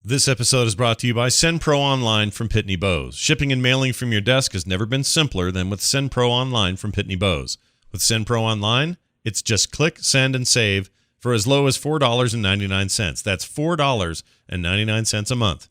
This episode is brought to you by SendPro Online from Pitney Bowes. Shipping and mailing from your desk has never been simpler than with SendPro Online from Pitney Bowes. With SendPro Online, it's just click, send, and save for as low as $4.99. That's $4.99 a month.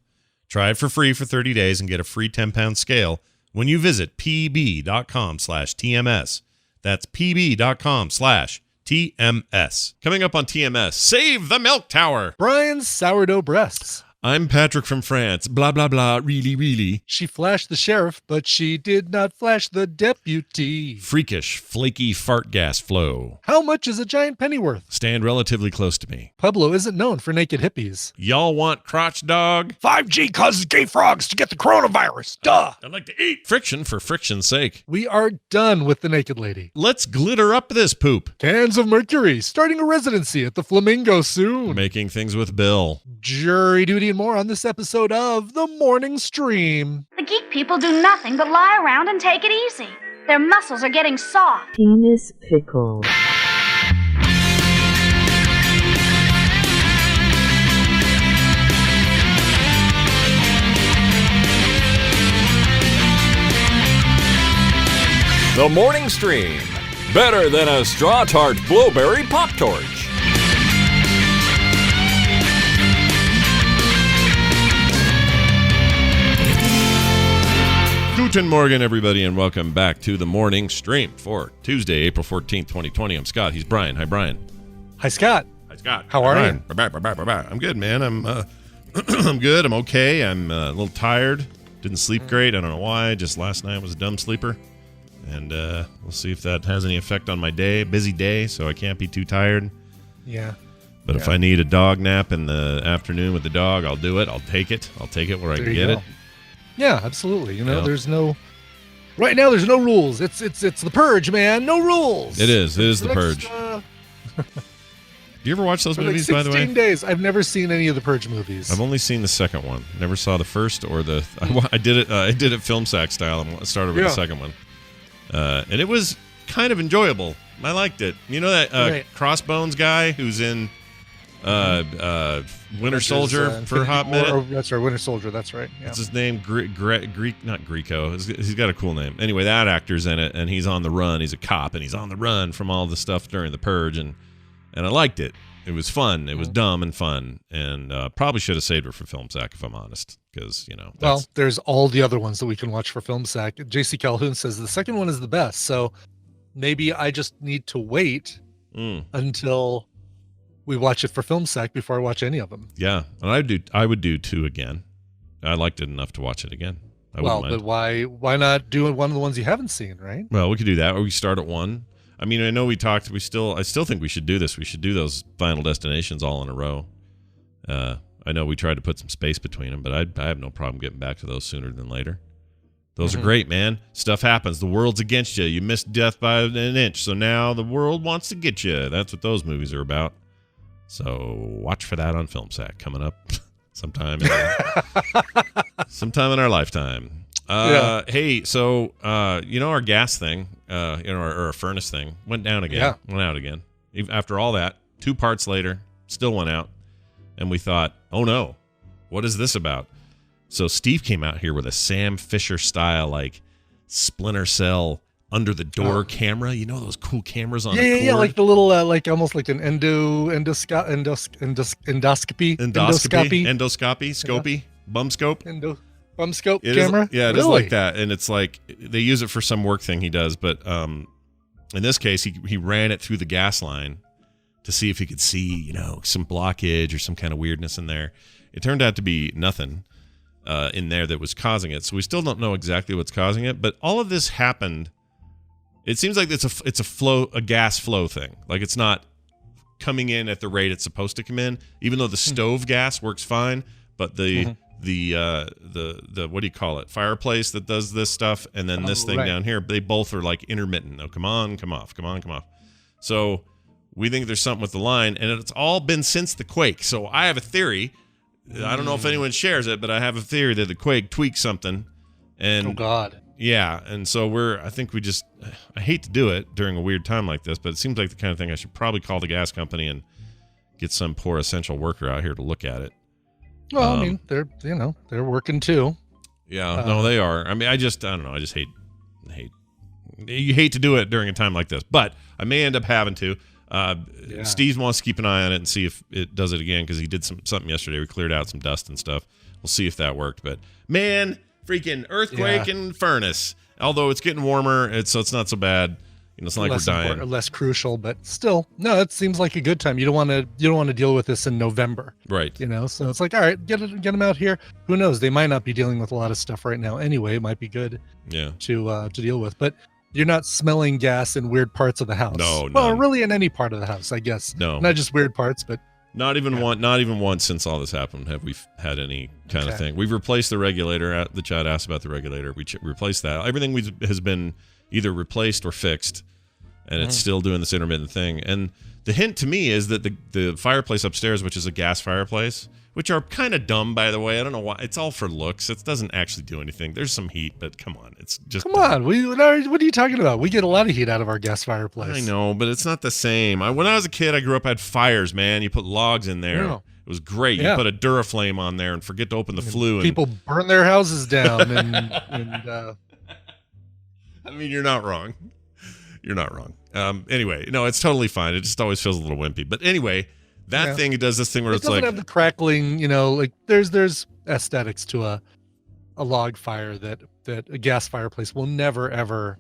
Try it for free for 30 days and get a free 10-pound scale when you visit pb.com/TMS. That's pb.com/TMS. Coming up on TMS, Save the Milk Tower. Brian's sourdough breasts. I'm Patrick from France. Blah, blah, blah. Really, really. She flashed the sheriff, but she did not flash the deputy. Freakish, flaky fart gas flow. How much is a giant penny worth? Stand relatively close to me. Pueblo isn't known for naked hippies. Y'all want crotch dog? 5G causes gay frogs to get the coronavirus. Duh. I'd like to eat. Friction for friction's sake. We are done with the naked lady. Let's glitter up this poop. Cans of Mercury starting a residency at the Flamingo soon. Making things with Bill. Jury duty and more on this episode of The Morning Stream. The geek people do nothing but lie around and take it easy. Their muscles are getting soft. Penis pickle. The Morning Stream. Better than a straw tart Blowberry Pop Torch. Guten Morgen, everybody, and welcome back to the Morning Stream for Tuesday, April 14th, 2020. I'm Scott. He's Brian. Hi, Brian. Hi, Scott. Hi, Scott. How are you? I'm good, man. I'm I'm good. I'm okay. I'm a little tired. Didn't sleep great. I don't know why. Just last night was a dumb sleeper. And we'll see if that has any effect on my day. Busy day, so I can't be too tired. Yeah. But if I need a dog nap in the afternoon with the dog, I'll do it. I'll take it. I'll take it where I can get it. Yeah, absolutely. You know, there's no right now. There's no rules. It's the purge, man. No rules. It is. It is the purge. Do you ever watch those movies? Like 16 by the way, days. I've never seen any of the purge movies. I've only seen the second one. Never saw the first or the. I did it. I did it film sack style and started with the second one. And it was kind of enjoyable. I liked it. You know that Crossbones guy who's in Winter Soldier for a hot minute? That's right, Winter Soldier. That's right. Yeah. What's his name? Greek, not Greco. He's got a cool name. Anyway, that actor's in it, and he's on the run. He's a cop, and he's on the run from all the stuff during the purge, and I liked it. It was fun. It was dumb and fun, and probably should have saved it for film sack if I'm honest, because Well, there's all the other ones that we can watch for film sack. JC Calhoun says the second one is the best, so maybe I just need to wait until we watch it for film sack before I watch any of them. Yeah, and I would do 2 again. I liked it enough to watch it again. But why not do one of the ones you haven't seen, right? Well, we could do that, or we start at 1. I mean, I know we talked. I still think we should do this. We should do those Final Destinations all in a row. I know we tried to put some space between them, but I have no problem getting back to those sooner than later. Those are great, man. Stuff happens. The world's against you. You missed death by an inch, so now the world wants to get you. That's what those movies are about. So watch for that on Film Sack coming up sometime in our lifetime. Hey, so our gas thing, our furnace thing went down again. Yeah. Went out again. After all that, 2 parts later, still went out, and we thought, oh no, what is this about? So Steve came out here with a Sam Fisher style like Splinter Cell under the door camera. You know those cool cameras on the cord? Yeah, like the little like almost like an endoscopy, bum scope. Bum scope camera? It is like that, and it's like they use it for some work thing he does, but in this case he ran it through the gas line to see if he could see, some blockage or some kind of weirdness in there. It turned out to be nothing in there that was causing it. So we still don't know exactly what's causing it, but all of this happened. It seems like it's a gas flow thing. Like it's not coming in at the rate it's supposed to come in, even though the stove gas works fine, but the what do you call it? Fireplace that does this stuff, and then this thing down here, they both are like intermittent. Oh, come on, come off. So we think there's something with the line, and it's all been since the quake. So I have a theory. I don't know if anyone shares it, but I have a theory that the quake tweaked something. And oh God. Yeah, and so I hate to do it during a weird time like this, but it seems like the kind of thing I should probably call the gas company and get some poor essential worker out here to look at it. Well, I mean, they're working too. Yeah, no, they are. I mean, I don't know. I just hate. You hate to do it during a time like this, but I may end up having to. Steve wants to keep an eye on it and see if it does it again because he did something yesterday. We cleared out some dust and stuff. We'll see if that worked. But man, freaking earthquake and furnace. Although it's getting warmer, so it's not so bad. It's not like we're dying. Less crucial, but still, no. It seems like a good time. You don't want to deal with this in November, right? So it's like, all right, get them out here. Who knows? They might not be dealing with a lot of stuff right now. Anyway, it might be good, to deal with. But you're not smelling gas in weird parts of the house. No, well, really in any part of the house, I guess. No, not just weird parts, but not even once since all this happened have we had any kind of thing. We've replaced the regulator. The chat asked about the regulator. We replaced that. Everything has been either replaced or fixed, and it's still doing this intermittent thing. And the hint to me is that the fireplace upstairs, which is a gas fireplace, which are kind of dumb, by the way. I don't know why. It's all for looks. It doesn't actually do anything. There's some heat, but come on. It's just come on. What are you talking about? We get a lot of heat out of our gas fireplace. I know, but it's not the same. When I was a kid, I grew up, I had fires, man. You put logs in there. Yeah. It was great. You put a Duraflame on there and forget to open the flue. People burn their houses down. and I mean, you're not wrong. You're not wrong. Anyway, no, it's totally fine. It just always feels a little wimpy. But anyway, that thing, it does this thing where it's like, have the crackling, like there's aesthetics to a log fire that a gas fireplace will never ever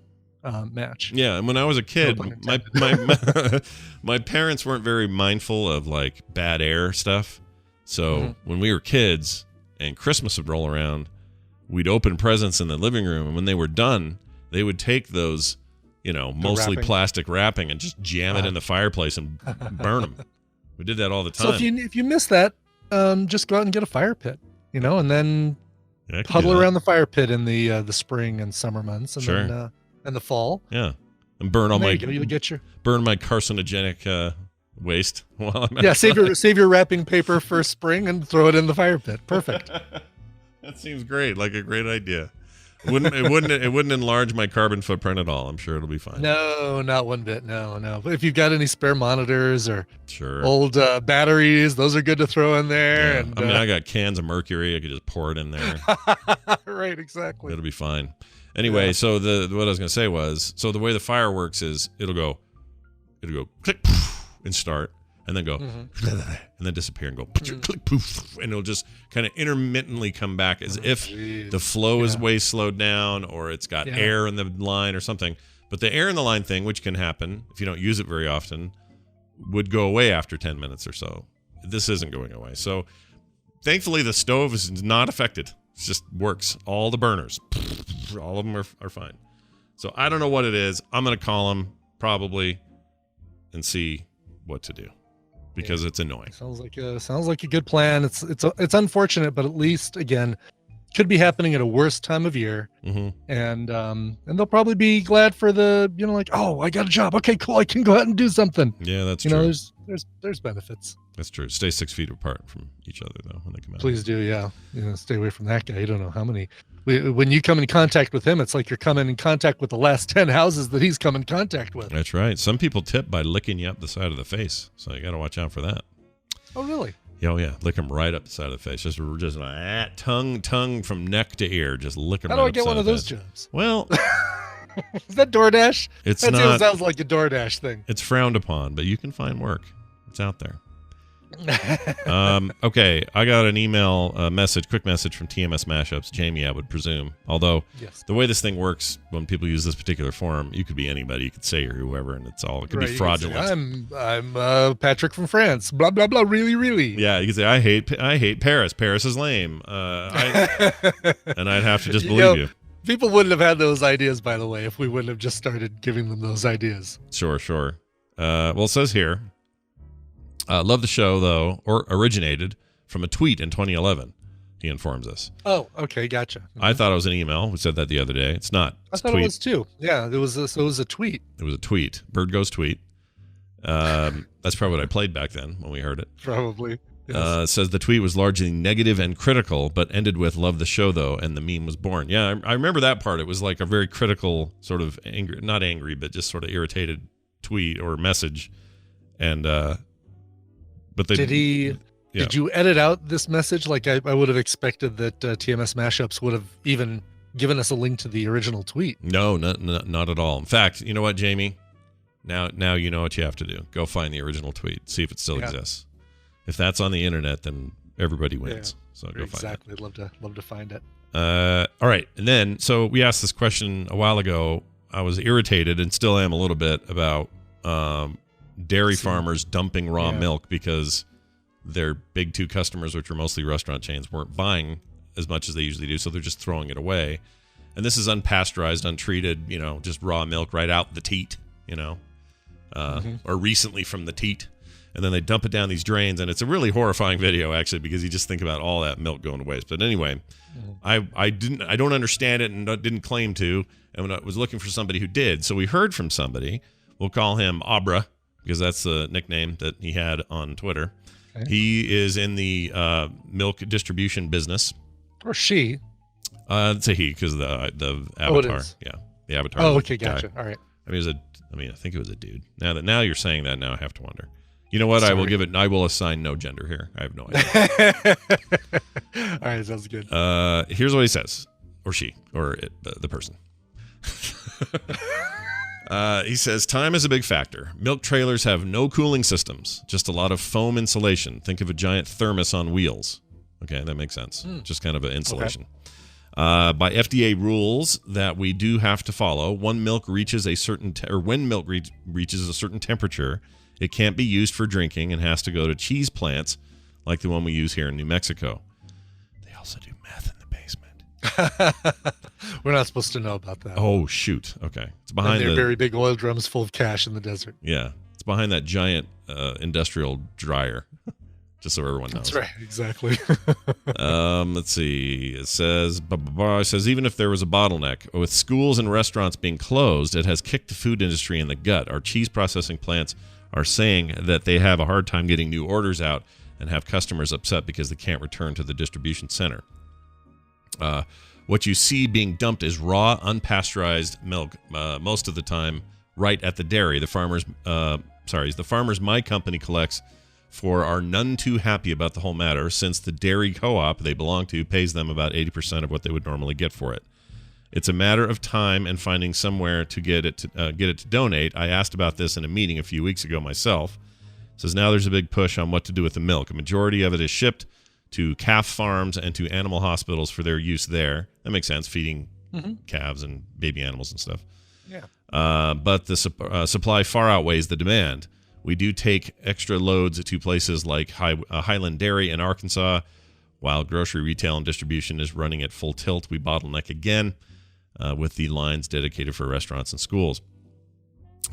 match. Yeah, and when I was a kid, my parents weren't very mindful of like bad air stuff. So when we were kids and Christmas would roll around, we'd open presents in the living room, and when they were done, they would take those, mostly plastic wrapping and just jam it in the fireplace and burn them. We did that all the time. So if you miss that, just go out and get a fire pit, and then huddle around the fire pit in the spring and summer months, and then and the fall. Yeah, and burn all my burn my carcinogenic waste. Save your wrapping paper for spring and throw it in the fire pit. Perfect. That seems great. Like a great idea. It wouldn't enlarge my carbon footprint at all. I'm sure it'll be fine. No, not one bit. No. But if you've got any spare monitors or old old batteries, those are good to throw in there. Yeah. And, I got cans of mercury. I could just pour it in there. Right, exactly. It'll be fine. Anyway, so what I was going to say was, so the way the fire works is it'll go click, poof, and start, and then go, and then disappear and go click, poof, and it'll just kind of intermittently come back as if the flow is way slowed down or it's got air in the line or something. But the air in the line thing, which can happen if you don't use it very often, would go away after 10 minutes or so. This isn't going away. So thankfully the stove is not affected. It just works. All the burners, all of them are fine. So I don't know what it is. I'm going to call them probably and see what to do because it's annoying. Sounds like a good plan. It's unfortunate, but at least again, could be happening at a worse time of year. And they'll probably be glad for the, like, oh, I got a job. Okay, cool. I can go out and do something. Yeah, that's true. There's benefits. That's true. Stay 6 feet apart from each other though when they come out. Please do, yeah. Stay away from that guy. You don't know how many. When you come in contact with him, it's like you're coming in contact with the last 10 houses that he's come in contact with. That's right. Some people tip by licking you up the side of the face, so you got to watch out for that. Oh, really? Oh yeah, lick them right up the side of the face. Just tongue from neck to ear. Just lick them. How do I get one of those jobs? Well, is that DoorDash? That sounds like a DoorDash thing. It's frowned upon, but you can find work. It's out there. Okay, I got an email quick message from TMS Mashups, Jamie, I would presume. Although the way this thing works, when people use this particular forum, you could be anybody. You could say you're whoever, and it could be fraudulent. Say, I'm Patrick from France. Blah blah blah. Really, really. Yeah, you could say I hate Paris. Paris is lame. And I'd have to just believe you. People wouldn't have had those ideas, by the way, if we wouldn't have just started giving them those ideas. Sure. Well, it says here. Love the show, though, or originated from a tweet in 2011. He informs us. Oh, okay, gotcha. I thought it was an email. We said that the other day. It's not. I thought it was too. Yeah, it was a tweet. It was a tweet. Bird Goes tweet. That's probably what I played back then when we heard it. Probably. Yes. It says the tweet was largely negative and critical, but ended with "Love the show, though," and the meme was born. Yeah, I remember that part. It was like a very critical, sort of angry, not angry, but just sort of irritated tweet or message, and. But did he Yeah. Did you edit out this message? Like I would have expected that TMS mashups would have even given us a link to the original tweet. No, not at all. In fact, you know what, Jamie? Now you know what you have to do. Go find the original tweet. See if it still exists. If that's on the internet, then everybody wins. So go find it. Exactly. Love to find it. All right. And then, so we asked this question a while ago. I was irritated and still am a little bit about dairy farmers dumping raw milk because their big two customers, which are mostly restaurant chains, weren't buying as much as they usually do. So they're just throwing it away. And this is unpasteurized, untreated, just raw milk right out the teat, or recently from the teat. And then they dump it down these drains, and it's a really horrifying video, actually, because you just think about all that milk going to waste. But anyway, I don't understand it and didn't claim to, and I was looking for somebody who did. So we heard from somebody. We'll call him Abra, because that's the nickname that he had on Twitter. Okay. He is in the milk distribution business. Or she. It's a he, because the avatar. Oh, it is. Yeah, the avatar. Oh, okay, gotcha. All right. I think it was a dude. Now you're saying that, now I have to wonder. You know what? Sorry. I will assign no gender here. I have no idea. All right, sounds good. Here's what he says, or she, or it, the person. He says, time is a big factor. Milk trailers have no cooling systems, just a lot of foam insulation. Think of a giant thermos on wheels. Okay, that makes sense. Just kind of an insulation. Okay. By FDA rules that we do have to follow, when milk reaches a certain reaches a certain temperature, it can't be used for drinking and has to go to cheese plants like the one we use here in New Mexico. They also do meth in the basement. We're not supposed to know about that. Oh, shoot. Okay. It's behind their very big oil drums full of cash in the desert. Yeah. It's behind that giant industrial dryer. Just so everyone knows. That's right. Exactly. Let's see. It says, even if there was a bottleneck, with schools and restaurants being closed, it has kicked the food industry in the gut. Our cheese processing plants are saying that they have a hard time getting new orders out and have customers upset because they can't return to the distribution center. What you see being dumped is raw, unpasteurized milk, most of the time right at the dairy. The farmers my company collects for are none too happy about the whole matter, since the dairy co-op they belong to pays them about 80% of what they would normally get for it. It's a matter of time and finding somewhere to get it to donate. I asked about this in a meeting a few weeks ago myself. It says now there's a big push on what to do with the milk. A majority of it is shipped to calf farms and to animal hospitals for their use there. That makes sense, feeding calves and baby animals and stuff. Yeah. But the supply far outweighs the demand. We do take extra loads to places like Highland Dairy in Arkansas. While grocery retail and distribution is running at full tilt, we bottleneck again with the lines dedicated for restaurants and schools.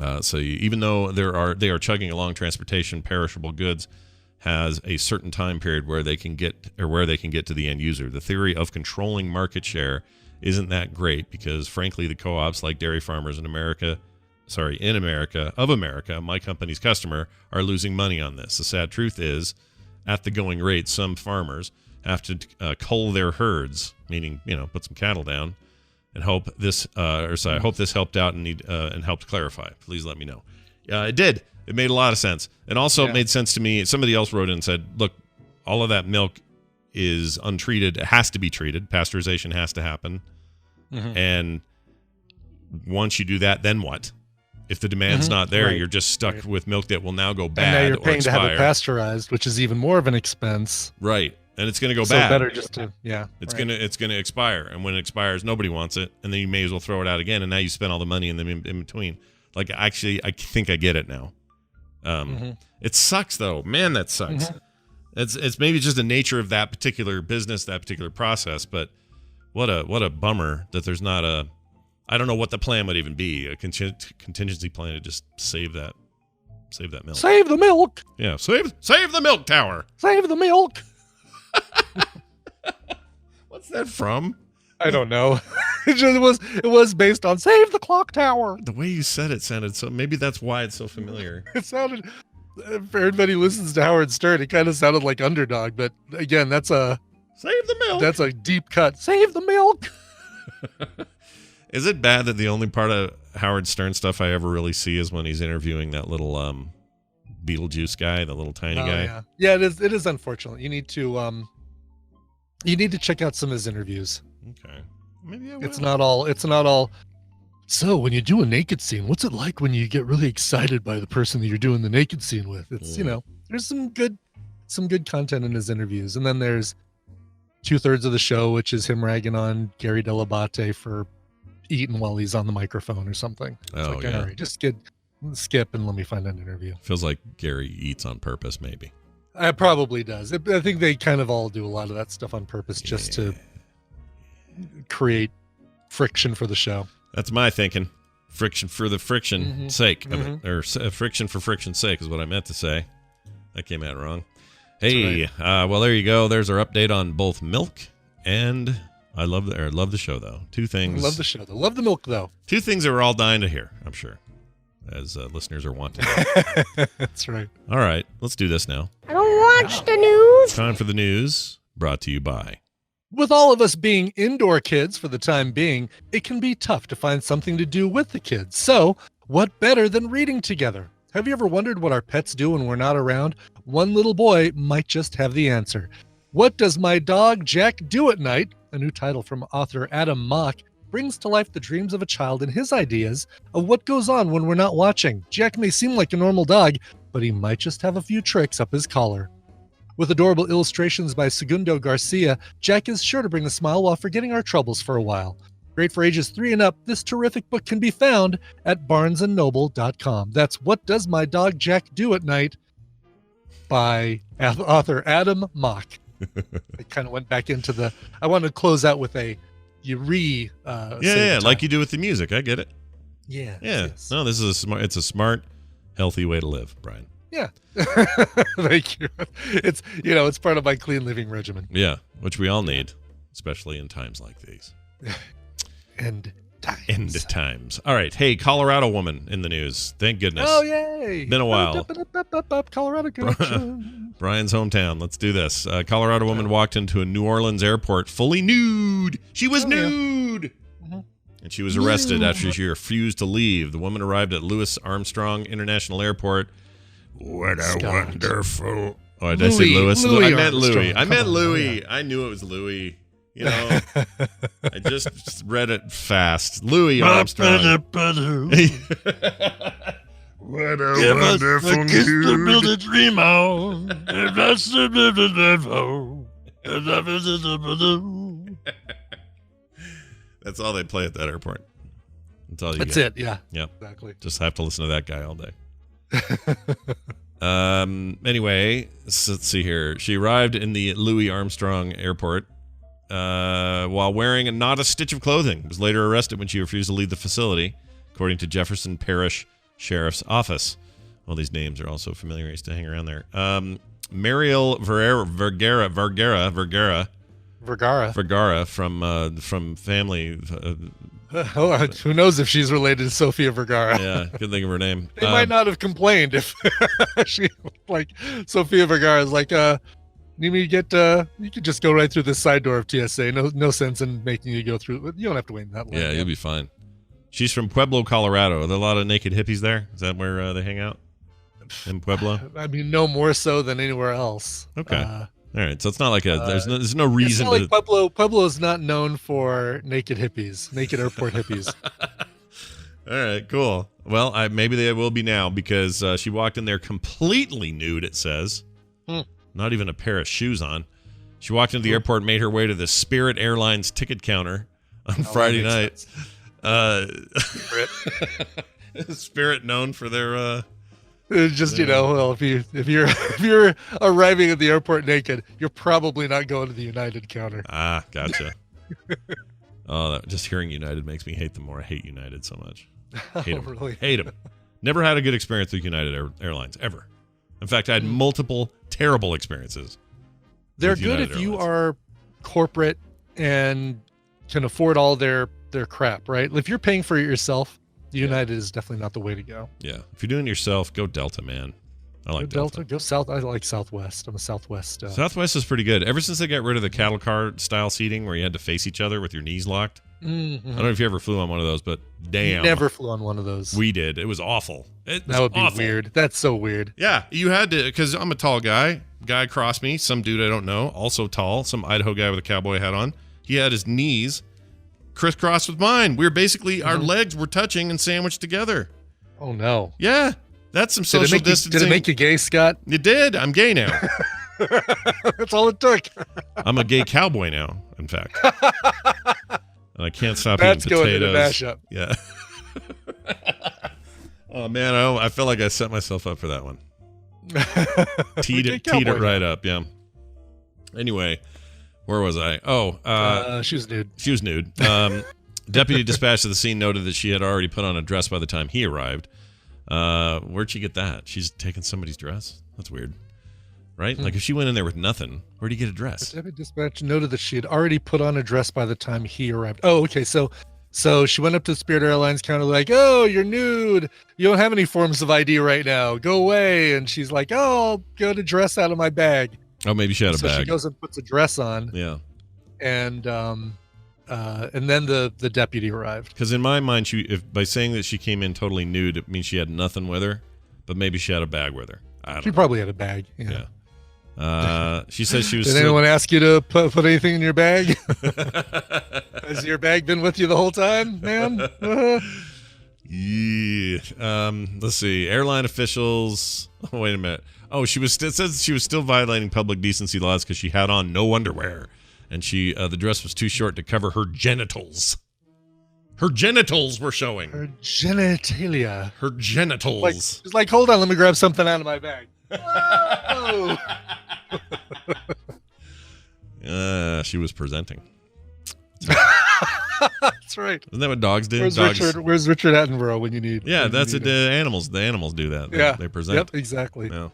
Even though they are chugging along, transportation, perishable goods has a certain time period where they can get to the end user. The theory of controlling market share isn't that great because, frankly, the co-ops like dairy farmers in America, my company's customer, are losing money on this. The sad truth is, at the going rate, some farmers have to cull their herds, meaning put some cattle down, and hope this I hope this helped out and helped clarify. Please let me know. It did. It made a lot of sense. And also it made sense to me. Somebody else wrote in and said, look, all of that milk is untreated. It has to be treated. Pasteurization has to happen. And once you do that, then what? If the demand's not there, you're just stuck with milk that will now go bad. And now you're or paying expire. to have it pasteurized, which is even more of an expense. Right. And it's going to go so bad. Better just to It's going to expire, and when it expires, nobody wants it, and then you may as well throw it out again, and now you spend all the money in between. Like, actually, I think I get it now. It sucks though, man. That sucks. It's maybe just the nature of that particular business, that particular process. But what a bummer that there's not a. I don't know what the plan would even be. A contingency plan to just save that milk. Save the milk. Yeah, save the milk tower. Save the milk. What's that from? I don't know. It was based on Save the Clock Tower. The way you said it sounded so. Maybe that's why it's so familiar. It sounded. For everybody who listens to Howard Stern, it kind of sounded like Underdog, but again, that's a save the milk. That's a deep cut. Save the milk. Is it bad that the only part of Howard Stern stuff I ever really see is when he's interviewing that little Beetlejuice guy, the little tiny guy. Yeah, it is unfortunate. You need to check out some of his interviews. Okay. Maybe I will. It's not all. So when you do a naked scene, what's it like when you get really excited by the person that you're doing the naked scene with? It's there's some good content in his interviews, and then there's 2/3 of the show, which is him ragging on Gary Delabate for eating while he's on the microphone or something. It's all right, just skip and let me find an interview. Feels like Gary eats on purpose, maybe. It probably does. I think they kind of all do a lot of that stuff on purpose just to create friction for the show. That's my thinking. Friction for the friction sake of it. Or friction for friction's sake is what I meant to say. That came out wrong. Hey, right. Well, there you go. There's our update on both Milk and I love the show, though. Two things. I love the show, though. Love the Milk, though. Two things that we're all dying to hear, I'm sure, as listeners are wanting. That's right. All right, let's do this now. I don't watch the news. Time for the news, brought to you by. With all of us being indoor kids for the time being, it can be tough to find something to do with the kids. So, what better than reading together? Have you ever wondered what our pets do when we're not around? One little boy might just have the answer. What does my dog Jack do at night? A new title from author Adam Mock brings to life the dreams of a child and his ideas of what goes on when we're not watching. Jack may seem like a normal dog, but he might just have a few tricks up his collar. With adorable illustrations by Segundo Garcia, Jack is sure to bring a smile while forgetting our troubles for a while. Great for ages 3 and up, this terrific book can be found at barnesandnoble.com. That's What Does My Dog Jack Do at Night by author Adam Mock. I kind of went back into I want to close out with a like you do with the music. I get it. Yeah. Yes. No, this is it's a smart, healthy way to live, Brian. Yeah. Thank you. It's part of my clean living regimen. Yeah, which we all need, especially in times like these. End times. All right. Hey, Colorado woman in the news. Thank goodness. Oh, yay. Been a while. Colorado connection. Brian's hometown. Let's do this. Colorado woman walked into a New Orleans airport fully nude. She was nude. Yeah. And she was arrested after she refused to leave. The woman arrived at Louis Armstrong International Airport. What a wonderful... Oh, did I say Louis? I meant Louis. I meant Louis. Yeah. I knew it was Louis. You know, I just read it fast. Louis Armstrong. What a wonderful news. To build a dream on. That's all they play at that airport. That's all you That's get. it, yeah. Yep. Exactly. Just have to listen to that guy all day. Anyway, so let's see here. She arrived in the Louis Armstrong Airport while wearing not a stitch of clothing. Was later arrested when she refused to leave the facility, according to Jefferson Parish Sheriff's Office. All these names are also familiar. I used to hang around there. Mariel Vergara from family. Who knows if she's related to Sofia Vergara? Yeah, couldn't think of her name. They might not have complained if she Sofia Vergara is like, you could just go right through the side door of TSA. No sense in making you go through. You don't have to wait that long. Yeah, you'll be fine. She's from Pueblo, Colorado. Are there a lot of naked hippies there? Is that where they hang out? In Pueblo? I mean, no more so than anywhere else. Okay. All right, so it's not like there's no reason. It's not like Pueblo is not known for naked hippies, naked airport hippies. All right, cool. Well, maybe they will be now because she walked in there completely nude, it says. Not even a pair of shoes on. She walked into the airport and made her way to the Spirit Airlines ticket counter on Friday night. Spirit known for their... just if you're arriving at the airport naked, you're probably not going to the United counter. Ah, gotcha. Just hearing United makes me hate them more. I hate United so much. Hate them. Really? Hate them. Never had a good experience with United Airlines ever. In fact, I had multiple terrible experiences. They're good if you are corporate and can afford all their crap, right? If you're paying for it yourself, United is definitely not the way to go. Yeah. If you're doing it yourself, go Delta, man. I like Delta. Go South. I like Southwest. I'm a Southwest. Southwest is pretty good. Ever since they got rid of the cattle car style seating where you had to face each other with your knees locked Mm-hmm. I don't know if you ever flew on one of those, but damn. Never flew on one of those. We did. It was awful. It was That would be awful. weird. That's so weird. Yeah, you had to, because I'm a tall guy. Guy across me, some dude I don't know, also tall, some Idaho guy with a cowboy hat on. He had his knees crisscrossed with mine. We were basically, our legs were touching and sandwiched together. Oh, no. Yeah, that's some social distancing. Did it make you gay, Scott? It did. I'm gay now. That's all it took. I'm a gay cowboy now, in fact. And I can't stop That's eating going potatoes. to the mashup. Yeah. Oh, man, I feel like I set myself up for that one. Teed it right up, yeah. Anyway, where was I? She was nude. She was nude. Deputy dispatched to the scene noted that she had already put on a dress by the time he arrived. Where'd she get that? She's taking somebody's dress? That's weird. Right? Like, if she went in there with nothing, where'd he get a dress? The deputy dispatch noted that she had already put on a dress by the time he arrived. Oh, okay. So she went up to Spirit Airlines counter like, oh, you're nude. You don't have any forms of ID right now. Go away. And she's like, oh, I'll get a dress out of my bag. Oh, maybe she had a So bag. she goes and puts a dress on. Yeah. And then the deputy arrived. Because in my mind, by saying that she came in totally nude, it means she had nothing with her, but maybe she had a bag with her. I don't She know. probably had a bag. Yeah. She says she was. Did anyone ask you to put anything in your bag? Has your bag been with you the whole time, man? Yeah. Let's see. Airline officials. Oh, wait a minute. Oh, it says she was still violating public decency laws because she had on no underwear, and the dress was too short to cover her genitals. Her genitals were showing. Her genitalia. Her genitals. She's like, hold on, let me grab something out of my bag. Whoa! She was presenting. That's right. Isn't that what dogs do? Where's Richard Attenborough when you need? Yeah, when that's you it. need The animals do that. They present. Yep, exactly. No.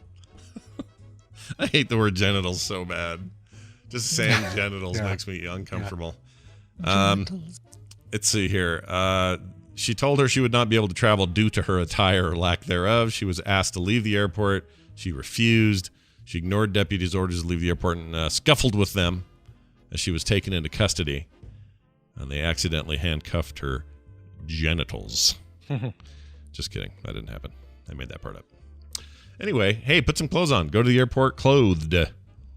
I hate the word genitals so bad. Just saying genitals makes me uncomfortable. Let's see here. She told her she would not be able to travel due to her attire or lack thereof. She was asked to leave the airport. She refused. She ignored deputies' orders to leave the airport and scuffled with them as she was taken into custody. And they accidentally handcuffed her genitals. Just kidding. That didn't happen. I made that part up. Anyway, hey, put some clothes on. Go to the airport clothed. I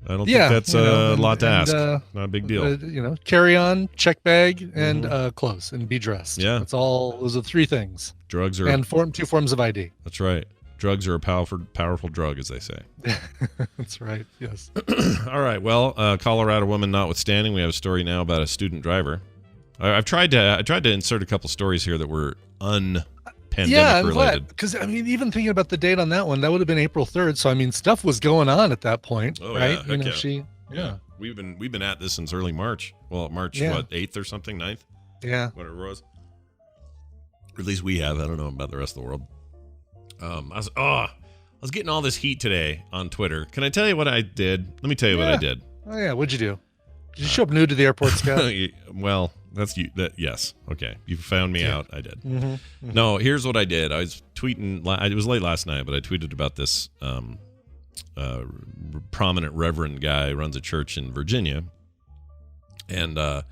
don't think that's a lot to ask. Not a big deal. Carry on, check bag, and clothes, and be dressed. Yeah. That's all. Those are 3 things. Drugs are. And 2 forms of ID. That's right. Drugs are a powerful drug, as they say. That's right. Yes. All right. Well, Colorado woman notwithstanding, we have a story now about a student driver. I tried to insert a couple stories here that were pandemic related. Because I mean, even thinking about the date on that one, that would have been April 3rd. So I mean, stuff was going on at that point, right? Yeah, We've been at this since early March. Well, March 8th or something, 9th? Yeah, whatever it was. Or at least we have. I don't know about the rest of the world. I was getting all this heat today on Twitter. Can I tell you what I did? Let me tell you what I did. Oh yeah, what'd you do? Did you show up nude to the airport, Scott? Well, that's you. Yes. Okay. You found me out. I did. Mm-hmm. No, here's what I did. I was tweeting. It was late last night, but I tweeted about this prominent reverend guy who runs a church in Virginia. And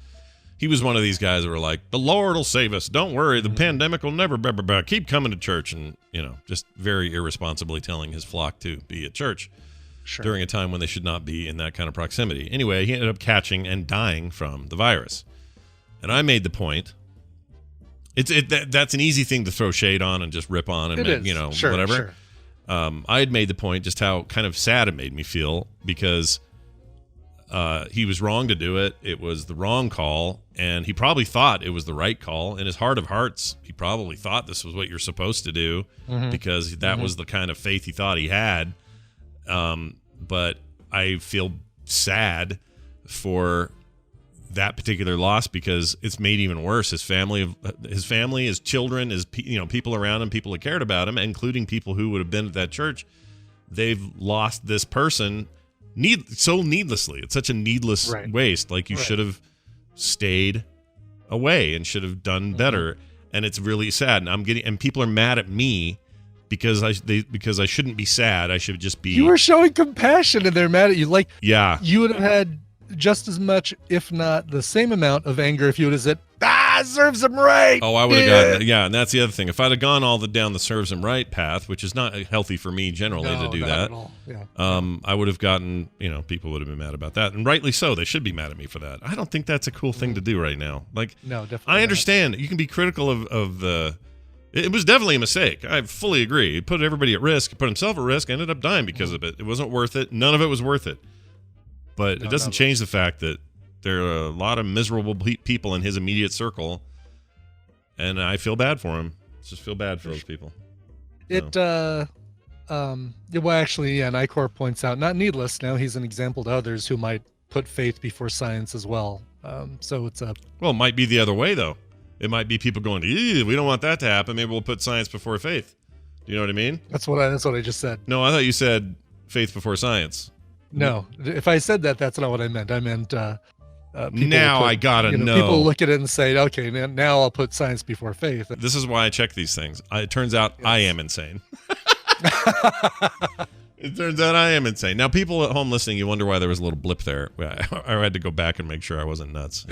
he was one of these guys that were like, the Lord will save us. Don't worry. The pandemic will never keep coming to church. And, just very irresponsibly telling his flock to be at church. Sure. During a time when they should not be in that kind of proximity. Anyway, he ended up catching and dying from the virus. And I made the point. That's an easy thing to throw shade on and just rip on and whatever. Sure. I had made the point just how kind of sad it made me feel because he was wrong to do it. It was the wrong call, and he probably thought it was the right call. In his heart of hearts, he probably thought this was what you're supposed to do because that was the kind of faith he thought he had. But I feel sad for that particular loss because it's made even worse. His family, his children, his people around him, people that cared about him, including people who would have been at that church. They've lost this person so needlessly. It's such a needless waste. Like you should have stayed away and should have done better. And it's really sad. And people are mad at me. Because I shouldn't be sad. I should just be. You were showing compassion, and they're mad at you. Like, yeah, you would have had just as much, if not the same amount of anger, if you would have said, serves him right. Oh, I would have gotten it. Yeah, and that's the other thing. If I'd have gone all the down the serves him right path, which is not healthy for me generally to do not that, at all. Yeah. I would have gotten, people would have been mad about that, and rightly so. They should be mad at me for that. I don't think that's a cool thing to do right now. Like, No, definitely I not. understand you can be critical of the. It was definitely a mistake. I fully agree. It put everybody at risk. It put himself at risk. Ended up dying because of it. It wasn't worth it. None of it was worth it. But it doesn't change the fact that there are a lot of miserable people in his immediate circle, and I feel bad for him. Just feel bad for those people. Well, actually, and Icor points out, not needless. Now he's an example to others who might put faith before science as well. So it's a. Well, it might be the other way though. It might be people going, we don't want that to happen. Maybe we'll put science before faith. Do you know what I mean? That's what I just said. No, I thought you said faith before science. No, if I said that, that's not what I meant. I meant. Now I gotta know. People look at it and say, okay, now I'll put science before faith. This is why I check these things. It turns out I am insane. It turns out I am insane. Now, people at home listening, you wonder why there was a little blip there. I had to go back and make sure I wasn't nuts.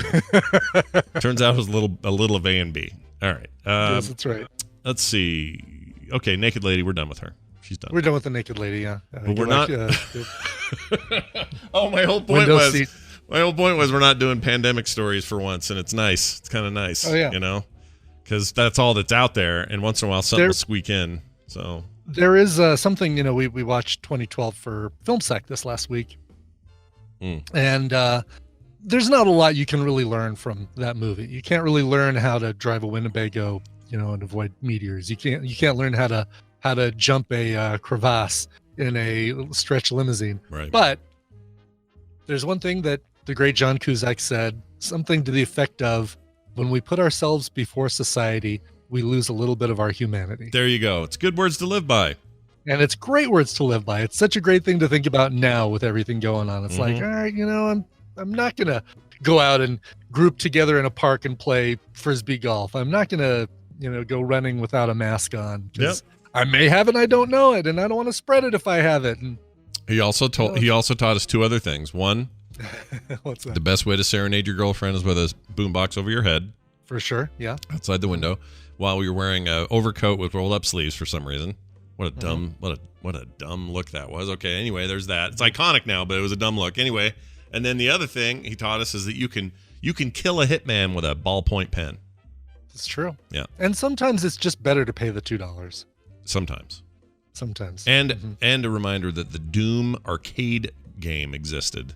Turns out it was a little of A and B. All right. Yes, that's right. Let's see. Okay, Naked Lady, we're done with her. She's done. We're done with the Naked Lady, yeah. But we're not. Oh, my whole point was we're not doing pandemic stories for once, and it's nice. It's kind of nice. Oh, yeah. Because that's all that's out there, and once in a while something will squeak in. So there is something, we watched 2012 for FilmSec this last week, and there's not a lot you can really learn from that movie. You can't really learn how to drive a Winnebago, and avoid meteors. You can't learn how to jump a crevasse in a stretch limousine. Right. But there's one thing that the great John Cusack said, something to the effect of, when we put ourselves before society, we lose a little bit of our humanity. There you go. It's good words to live by. And it's great words to live by. It's such a great thing to think about now with everything going on. It's like, all right, I'm not going to go out and group together in a park and play Frisbee golf. I'm not going to, go running without a mask on. Yep. I may have it, I don't know it, and I don't want to spread it if I have it. And he also taught us two other things. One, what's that? The best way to serenade your girlfriend is with a boombox over your head. For sure, yeah. Outside the window, while you're wearing an overcoat with rolled up sleeves for some reason. What a dumb look that was. Okay, anyway, there's that. It's iconic now, but it was a dumb look. Anyway, and then the other thing he taught us is that you can kill a hitman with a ballpoint pen. It's true. Yeah. And sometimes it's just better to pay the $2. Sometimes. And a reminder that the Doom arcade game existed,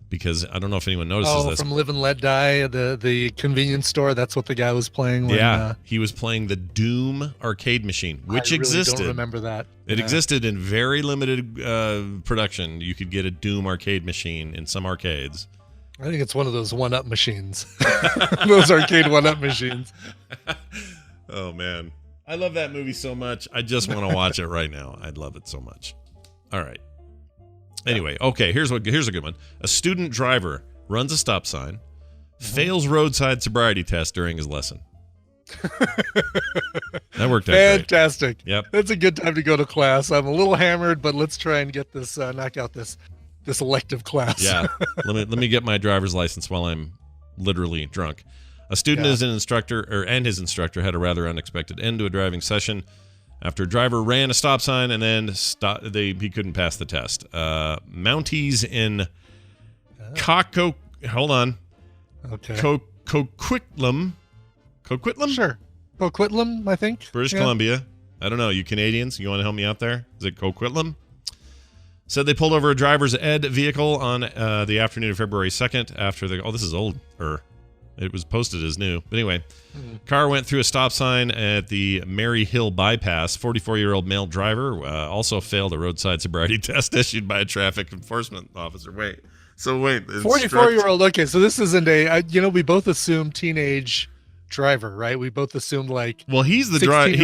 because I don't know if anyone notices this. From Live and Let Die, the convenience store. That's what the guy was playing. When, he was playing the Doom arcade machine, which existed. I don't remember that. It existed in very limited production. You could get a Doom arcade machine in some arcades. I think it's one of those one-up machines. Those arcade one-up machines. Oh man, I love that movie so much. I just want to watch it right now. I'd love it so much. All right. Anyway, okay, here's a good one. A student driver runs a stop sign, fails roadside sobriety test during his lesson. That worked out fantastic. Great. Yep. That's a good time to go to class. I'm a little hammered, but let's try and get this knock out this elective class. Yeah. Let me get my driver's license while I'm literally drunk. A student and his instructor had a rather unexpected end to a driving session after a driver ran a stop sign and then he couldn't pass the test. Mounties in hold on. Okay. Coquitlam? Sure. Coquitlam, I think. British Columbia. I don't know. You Canadians, you want to help me out there? Is it Coquitlam? Said they pulled over a driver's ed vehicle on the afternoon of February 2nd after this is old. It was posted as new. But anyway, car went through a stop sign at the Mary Hill bypass. 44-year-old male driver also failed a roadside sobriety test issued by a traffic enforcement officer. Wait. 44-year-old. Okay, so this isn't we both assume teenage driver, right? We both assumed Well, he's the driver.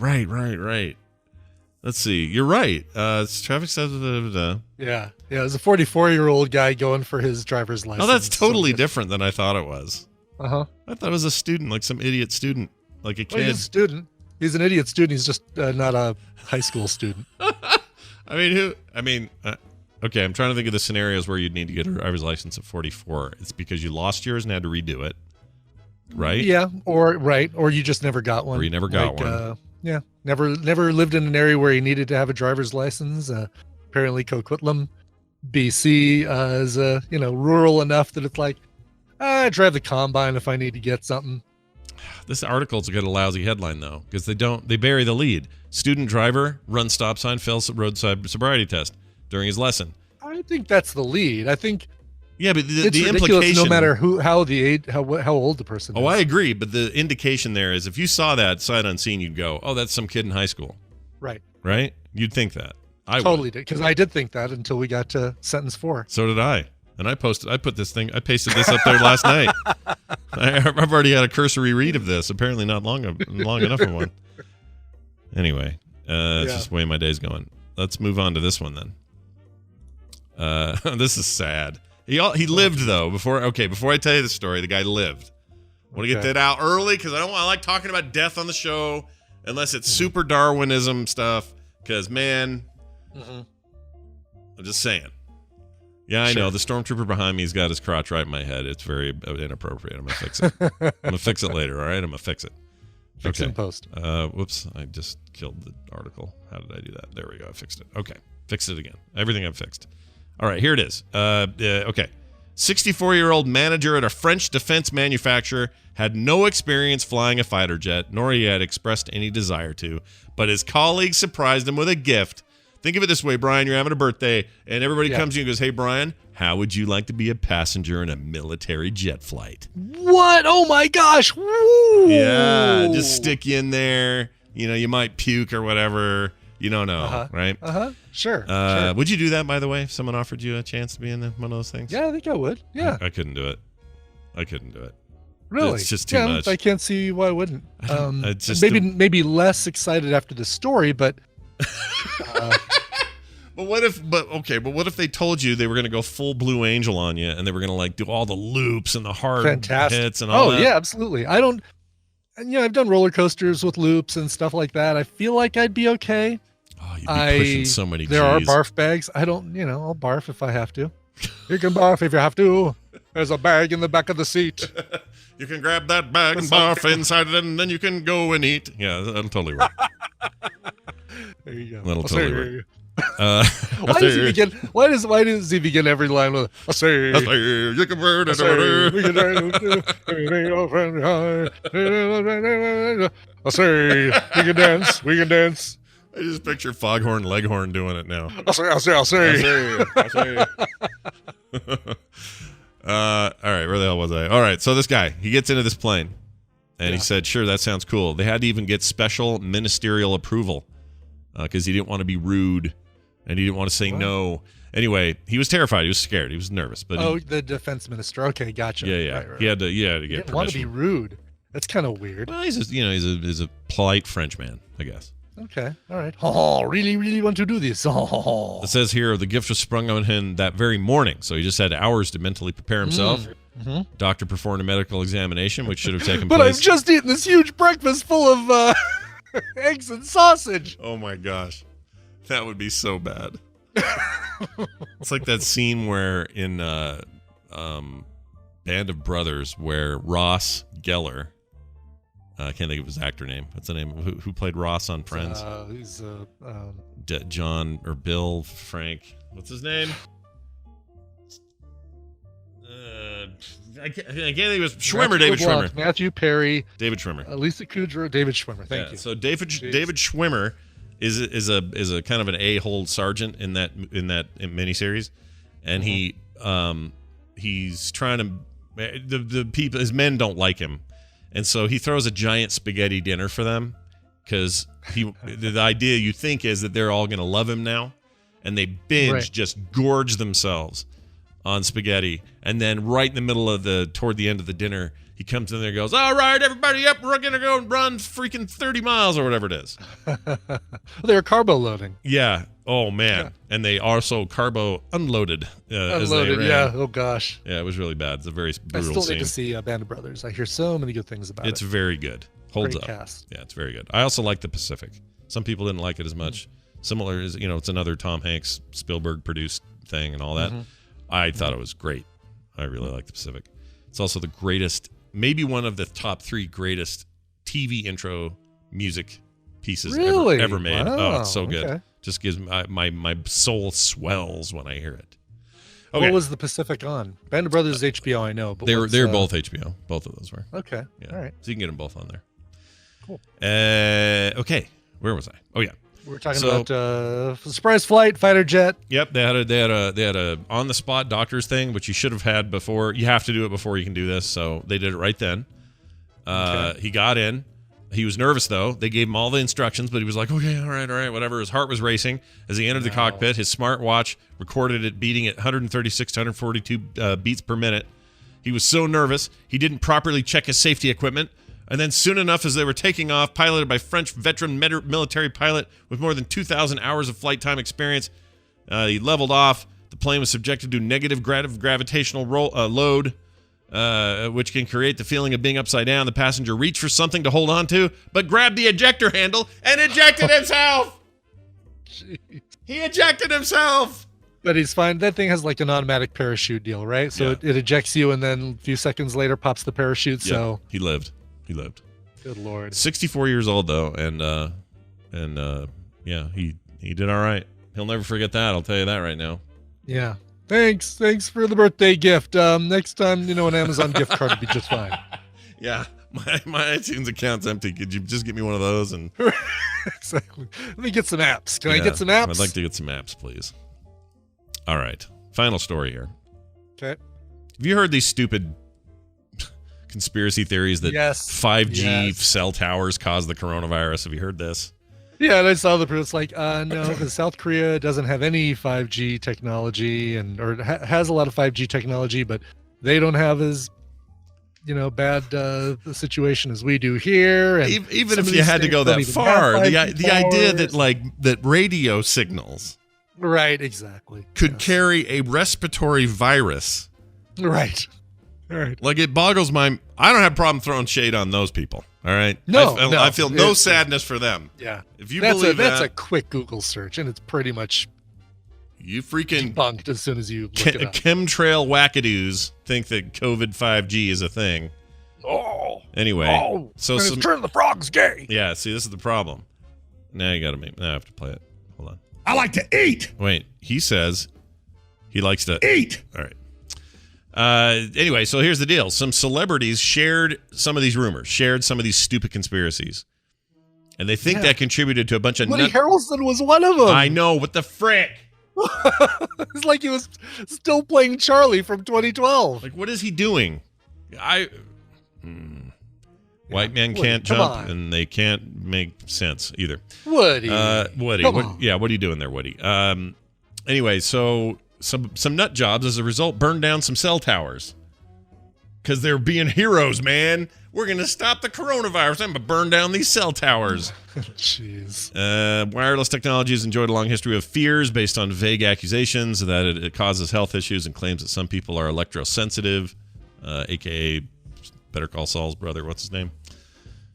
Right. Let's see. You're right. It's traffic says. Yeah. It was a 44-year-old guy going for his driver's license. Oh, that's totally different than I thought it was. Uh-huh. I thought it was a student, like some idiot student, like a kid. Well, he's a student. He's an idiot student. He's just not a high school student. Okay, I'm trying to think of the scenarios where you'd need to get a driver's license at 44. It's because you lost yours and had to redo it, right? Yeah, or you just never got one. Or you never got one. Yeah, never lived in an area where you needed to have a driver's license. Apparently, Coquitlam, BC, is rural enough that it's like, I drive the combine if I need to get something. This article's got a lousy headline though, because they bury the lead. Student driver runs stop sign, fails roadside sobriety test during his lesson. I think that's the lead. I think. Yeah, but it's the ridiculous implication, no matter how old the person is. Oh, I agree, but the indication there is if you saw that sight unseen, you'd go, "Oh, that's some kid in high school." Right. Right? You'd think that. I totally did, because I did think that until we got to sentence 4. So did I. And I pasted this up there last night. I've already had a cursory read of this. Apparently not long enough of one. Anyway, it's just the way my day's going. Let's move on to this one then. This is sad. He lived though. Before I tell you the story, the guy lived. I want to get that out early because I like talking about death on the show unless it's super Darwinism stuff. Because man, I'm just saying. Yeah, I know. The stormtrooper behind me's got his crotch right in my head. It's very inappropriate. I'm gonna fix it. I'm gonna fix it later. All right, I'm gonna fix it. Fix it in post. Whoops! I just killed the article. How did I do that? There we go. I fixed it. Okay, fixed it again. Everything I've fixed. All right, here it is. Okay. 64-year-old manager at a French defense manufacturer had no experience flying a fighter jet, nor he had expressed any desire to, but his colleagues surprised him with a gift. Think of it this way, Brian. You're having a birthday, and everybody comes to you and goes, "Hey, Brian, how would you like to be a passenger in a military jet flight?" What? Oh, my gosh. Woo! Yeah, just stick you in there. You might puke or whatever. You don't know, right? Sure. Would you do that, by the way, if someone offered you a chance to be in one of those things? Yeah, I think I would. Yeah. I couldn't do it. Really? It's just too much. I can't see why I wouldn't. It's just maybe less excited after the story, but... But what if they told you they were going to go full Blue Angel on you and they were going to do all the loops and the hard hits and all that? Oh, yeah, absolutely. I've done roller coasters with loops and stuff like that. I feel like I'd be okay. Oh, you'd be pushing so many Gs. There are barf bags. I'll barf if I have to. You can barf if you have to. There's a bag in the back of the seat. You can grab that bag and barf inside it, and then you can go and eat. Yeah, that'll totally work. There you go. That'll totally work. Why does he begin every line with "I say you can burn it, I say we can dance. I just picture Foghorn Leghorn doing it now. I say. All right, where the hell was I? All right, so this guy, he gets into this plane, and he said, "Sure, that sounds cool." They had to even get special ministerial approval because he didn't want to be rude, and he didn't want to say no. Anyway, he was terrified. He was scared. He was nervous. But the defense minister. Okay, gotcha. Yeah. Right. He had to get permission. Didn't want to be rude. That's kind of weird. Well, he's a polite French man, I guess. Okay, all right. Oh, really, really want to do this. Oh. It says here the gift was sprung on him that very morning, so he just had hours to mentally prepare himself. Doctor performed a medical examination, which should have taken place. But I've just eaten this huge breakfast full of eggs and sausage. Oh my gosh, that would be so bad. It's like that scene where in Band of Brothers where Ross Geller. I can't think of his actor name. What's the name? Who played Ross on Friends? He's John or Bill Frank. What's his name? I can't think it was Schwimmer. David Schwimmer. Matthew Perry. David Schwimmer. Lisa Kudrow. David Schwimmer. Thank you. So David Schwimmer is a kind of an a-hole sergeant in that miniseries, and he's trying to the people, his men don't like him. And so he throws a giant spaghetti dinner for them because the idea you think is that they're all going to love him now. And they binge, just gorge themselves on spaghetti. And then right in the middle of toward the end of the dinner, he comes in there and goes, "All right, everybody up. We're going to go and run freaking 30 miles or whatever it is." They were carbo loading. Yeah. Oh, man. Yeah. And they also carbo unloaded. Unloaded, yeah. Oh, gosh. Yeah, it was really bad. It's a very brutal scene. I still need to see Band of Brothers. I hear so many good things about it. It's very good. Holds Great up. Cast. Yeah, it's very good. I also like The Pacific. Some people didn't like it as much. Similar is, it's another Tom Hanks, Spielberg produced thing and all that. I thought it was great. I really like The Pacific. It's also the greatest maybe one of the top 3 greatest TV intro music pieces ever made. Wow, Oh, it's so good. okay. Just gives my soul swells when I hear it. Okay. What was the Pacific on? Band of Brothers HBO, I know. But They were both HBO. Both of those were. Okay. Yeah. All right. So you can get them both on there. Cool. Okay. Where was I? Oh yeah. We're talking about surprise flight, fighter jet. Yep. They had a on the spot doctor's thing, which you should have had before. You have to do it before you can do this. So they did it right then. He got in. He was nervous though. They gave him all the instructions, but he was like, "Okay, all right, whatever." His heart was racing as he entered the cockpit. His smartwatch recorded it beating at 136 to 142 beats per minute. He was so nervous he didn't properly check his safety equipment. And then soon enough, as they were taking off, piloted by French veteran military pilot with more than 2,000 hours of flight time experience, he leveled off. The plane was subjected to negative gravitational load, which can create the feeling of being upside down. The passenger reached for something to hold on to, but grabbed the ejector handle and ejected himself. Jeez. He ejected himself. But he's fine. That thing has like an automatic parachute deal, right? So it ejects you, and then a few seconds later pops the parachute. Yep. So He lived. Good Lord. 64 years old though, and he did all right. He'll never forget that. I'll tell you that right now. Yeah. Thanks for the birthday gift. Next time, an Amazon gift card would be just fine. Yeah, my iTunes account's empty. Could you just get me one of those? And Exactly. Let me get some apps. Can I get some apps? I'd like to get some apps, please. All right. Final story here. Okay. Have you heard these stupid conspiracy theories that 5G cell towers cause the coronavirus? Have you heard this? Yeah, and I saw the proof. It's like, no, because South Korea doesn't have any 5G technology, or has a lot of 5G technology, but they don't have as bad the situation as we do here. And even if you had to go that far, the idea that radio signals, right, exactly, could carry a respiratory virus, right. Like, it boggles my. I don't have a problem throwing shade on those people. All right. I feel no sadness for them. Yeah. If you believe that's a quick Google search, and it's pretty much you freaking debunked as soon as you look it up. Chemtrail wackadoos think that COVID 5G is a thing. Oh. Anyway, so turn the frogs gay. Yeah. See, this is the problem. Now you got to make. Now I have to play it. Hold on. I like to eat. Wait. He says he likes to eat. All right. Anyway, so here's the deal. Some celebrities shared some of these rumors, shared some of these stupid conspiracies. And they think that contributed to a bunch of... Woody Harrelson was one of them. I know. What the frick? It's like he was still playing Charlie from 2012. Like, what is he doing? White men can't jump, and they can't make sense either. Woody. Woody. What are you doing there, Woody? Anyway, so... Some nut jobs, as a result, burned down some cell towers. Because they're being heroes, man. We're going to stop the coronavirus. I'm going to burn down these cell towers. Jeez. Wireless technology has enjoyed a long history of fears based on vague accusations that it causes health issues, and claims that some people are electrosensitive, a.k.a. Better Call Saul's brother. What's his name?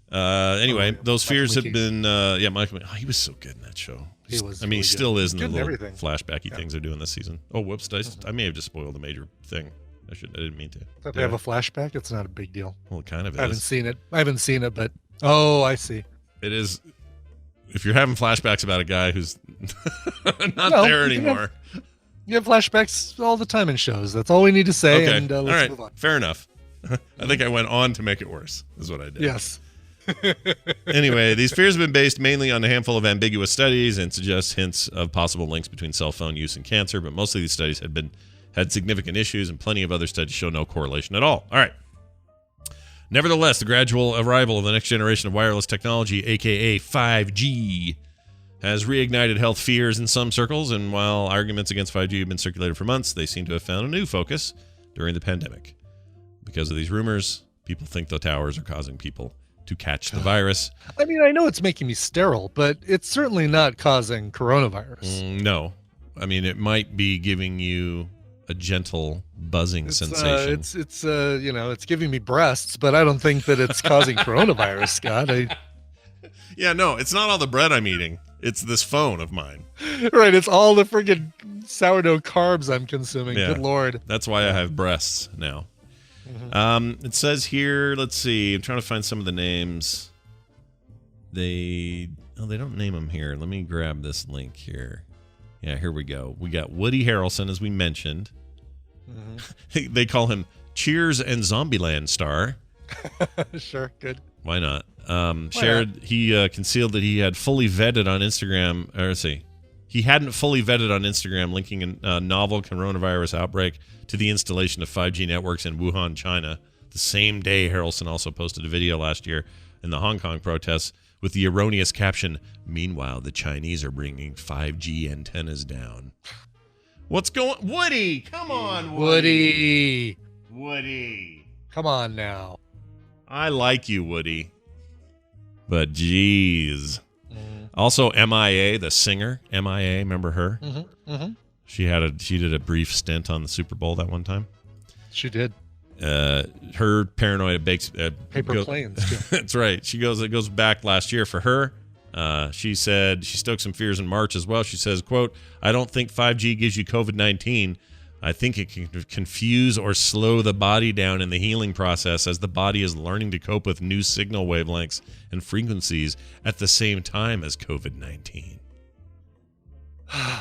Anyway, those fears have been... Michael... he was so good in that show. He was. He still is in the little flashbacky things they're doing this season. Oh, whoops! I may have just spoiled a major thing. I didn't mean to. If they have a flashback, it's not a big deal. Well, it kind of is. I haven't seen it, but I see. It is. If you're having flashbacks about a guy who's not there anymore, you have flashbacks all the time in shows. That's all we need to say. Okay. And let's move on. Fair enough. I think I went on to make it worse. Is what I did. Yes. Anyway, these fears have been based mainly on a handful of ambiguous studies and suggest hints of possible links between cell phone use and cancer, but most of these studies had significant issues, and plenty of other studies show no correlation at all. All right. Nevertheless, the gradual arrival of the next generation of wireless technology, aka 5G, has reignited health fears in some circles, and while arguments against 5G have been circulated for months, they seem to have found a new focus during the pandemic. Because of these rumors, people think the towers are causing people to catch the virus. I mean, I know it's making me sterile, but it's certainly not causing coronavirus. No. I mean, it might be giving you a gentle buzzing sensation. It's giving me breasts, but I don't think that it's causing coronavirus, Scott. Yeah, no, it's not all the bread I'm eating. It's this phone of mine. Right, it's all the friggin' sourdough carbs I'm consuming. Yeah, Good Lord. That's why I have breasts now. It says here, let's see. I'm trying to find some of the names. They don't name them here. Let me grab this link here. Yeah, here we go. We got Woody Harrelson, as we mentioned. They call him Cheers and Zombieland star. Sure, good. Why not? He concealed that he had fully vetted on Instagram. Or let's see. He hadn't fully vetted on Instagram, linking a novel coronavirus outbreak to the installation of 5G networks in Wuhan, China. The same day, Harrelson also posted a video last year in the Hong Kong protests with the erroneous caption, "Meanwhile, the Chinese are bringing 5G antennas down." What's going... Woody! Come on, Woody! Woody! Come on now. I like you, Woody. But geez. Also, MIA, the singer, MIA, remember her? She did a brief stint on the Super Bowl that one time. She did. Her paranoia bakes paper planes. Too. That's right. It goes back last year for her. She said she stoked some fears in March as well. She says, quote, "I don't think 5G gives you COVID-19. I think it can confuse or slow the body down in the healing process as the body is learning to cope with new signal wavelengths and frequencies at the same time as COVID-19.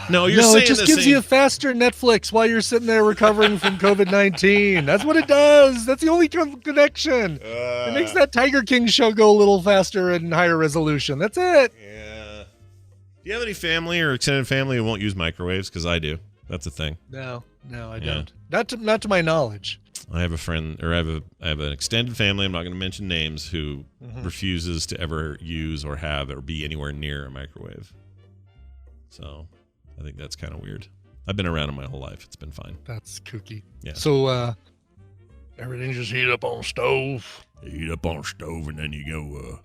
No, it just gives you a faster Netflix while you're sitting there recovering from COVID-19. That's what it does. That's the only connection. It makes that Tiger King show go a little faster and higher resolution. That's it. Yeah. Do you have any family or extended family who won't use microwaves? Because I do. That's a thing. No, I don't. Not to my knowledge. I have a friend, or I have an extended family. I'm not going to mention names, who refuses to ever use or have or be anywhere near a microwave. So, I think that's kind of weird. I've been around it my whole life. It's been fine. That's kooky. Yeah. So, everything just heat up on stove. Heat up on stove, and then you go.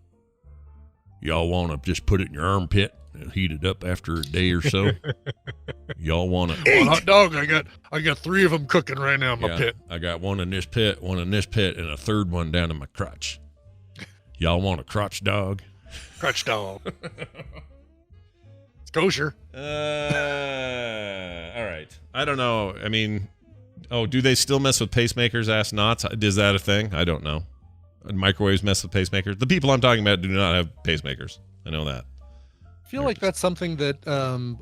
Y'all want to just put it in your armpit and heat it up after a day or so. Y'all want to eat? Hot dog. I got 3 of them cooking right now in my pit. I got one in this pit, and a third one down in my crotch. Y'all want a crotch dog? Crotch dog. It's kosher. All right. I don't know. I mean, do they still mess with pacemakers? Ask Knots. Is that a thing? I don't know. Microwaves mess with pacemakers. The people I'm talking about do not have pacemakers. I know that. I feel like that's something that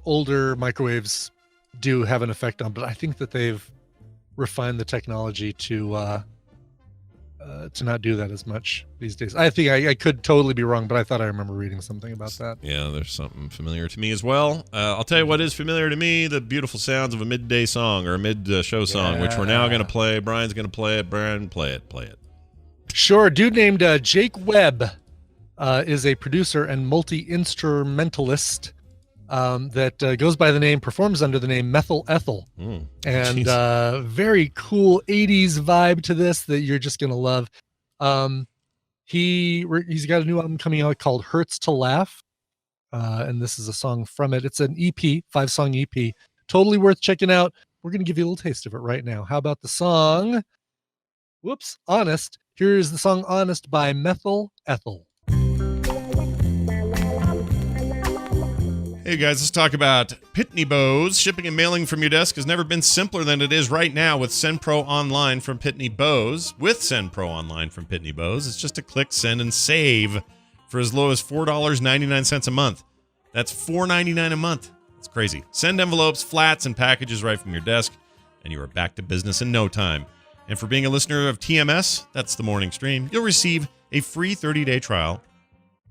older microwaves do have an effect on, but I think that they've refined the technology to not do that as much these days. I think I could totally be wrong, but I thought I remember reading something about that. Yeah, there's something familiar to me as well. I'll tell you what is familiar to me: the beautiful sounds of a midday song or a mid-show song, which we're now going to play. Brian's going to play it. Brian, play it. Sure. A dude named Jake Webb is a producer and multi-instrumentalist that performs under the name Methyl Ethel. And very cool 80s vibe to this that you're just going to love. He's got a new album coming out called Hurts to Laugh. And this is a song from it. It's an EP, 5-song EP. Totally worth checking out. We're going to give you a little taste of it right now. How about the song? Honest. Here's the song Honest by Methyl Ethel. Hey guys, let's talk about Pitney Bowes. Shipping and mailing from your desk has never been simpler than it is right now with SendPro Online from Pitney Bowes. With SendPro Online from Pitney Bowes, it's just a click, send, and save for as low as $4.99 a month. That's $4.99 a month. It's crazy. Send envelopes, flats, and packages right from your desk, and you are back to business in no time. And for being a listener of TMS, that's the morning stream, you'll receive a free 30-day trial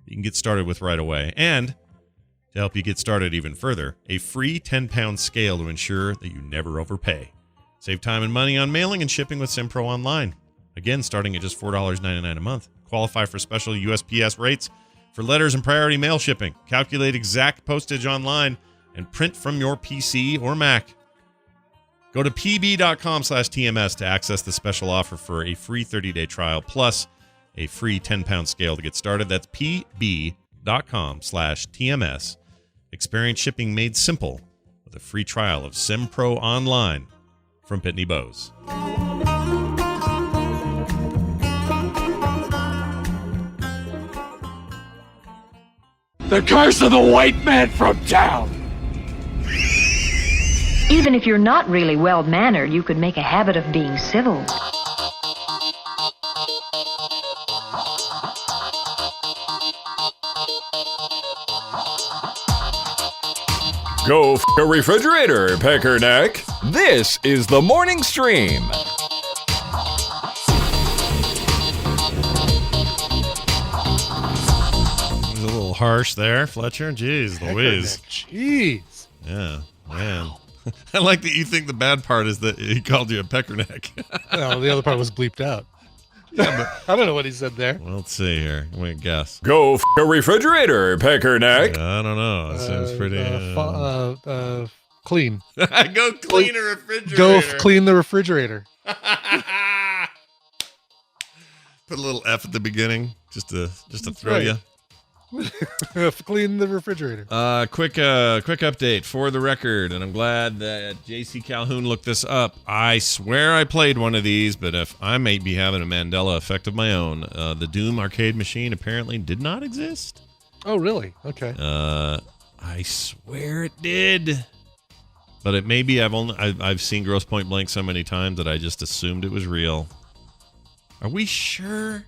you can get started with right away. And to help you get started even further, a free 10-pound scale to ensure that you never overpay. Save time and money on mailing and shipping with SendPro Online. Again, starting at just $4.99 a month. Qualify for special USPS rates for letters and priority mail shipping. Calculate exact postage online and print from your PC or Mac. Go to pb.com/TMS to access the special offer for a free 30-day trial plus a free 10-pound scale to get started. That's pb.com/TMS. Experience shipping made simple with a free trial of SendPro Online from Pitney Bowes. The curse of the white man from town! Even if you're not really well-mannered, you could make a habit of being civil. Go f a refrigerator, Peckerneck. This is the morning stream. A little harsh there, Fletcher. Jeez Louise. Jeez. Yeah, man. I like that you think the bad part is that he called you a peckerneck. No, the other part was bleeped out. Yeah, I don't know what he said there. well, let's see here. Let me guess. Go f a refrigerator, Peckerneck. I don't know. It seems pretty. Clean. Go clean a refrigerator. Go clean the refrigerator. Put a little F at the beginning, just to throw you. Clean the refrigerator. Quick update for the record, and I'm glad that JC Calhoun looked this up. I swear I played one of these, but if I may be having a Mandela effect of my own, the Doom arcade machine apparently did not exist. Oh, really? Okay. I swear it did, but it may be I've seen Grosse Point Blank so many times that I just assumed it was real. Are we sure?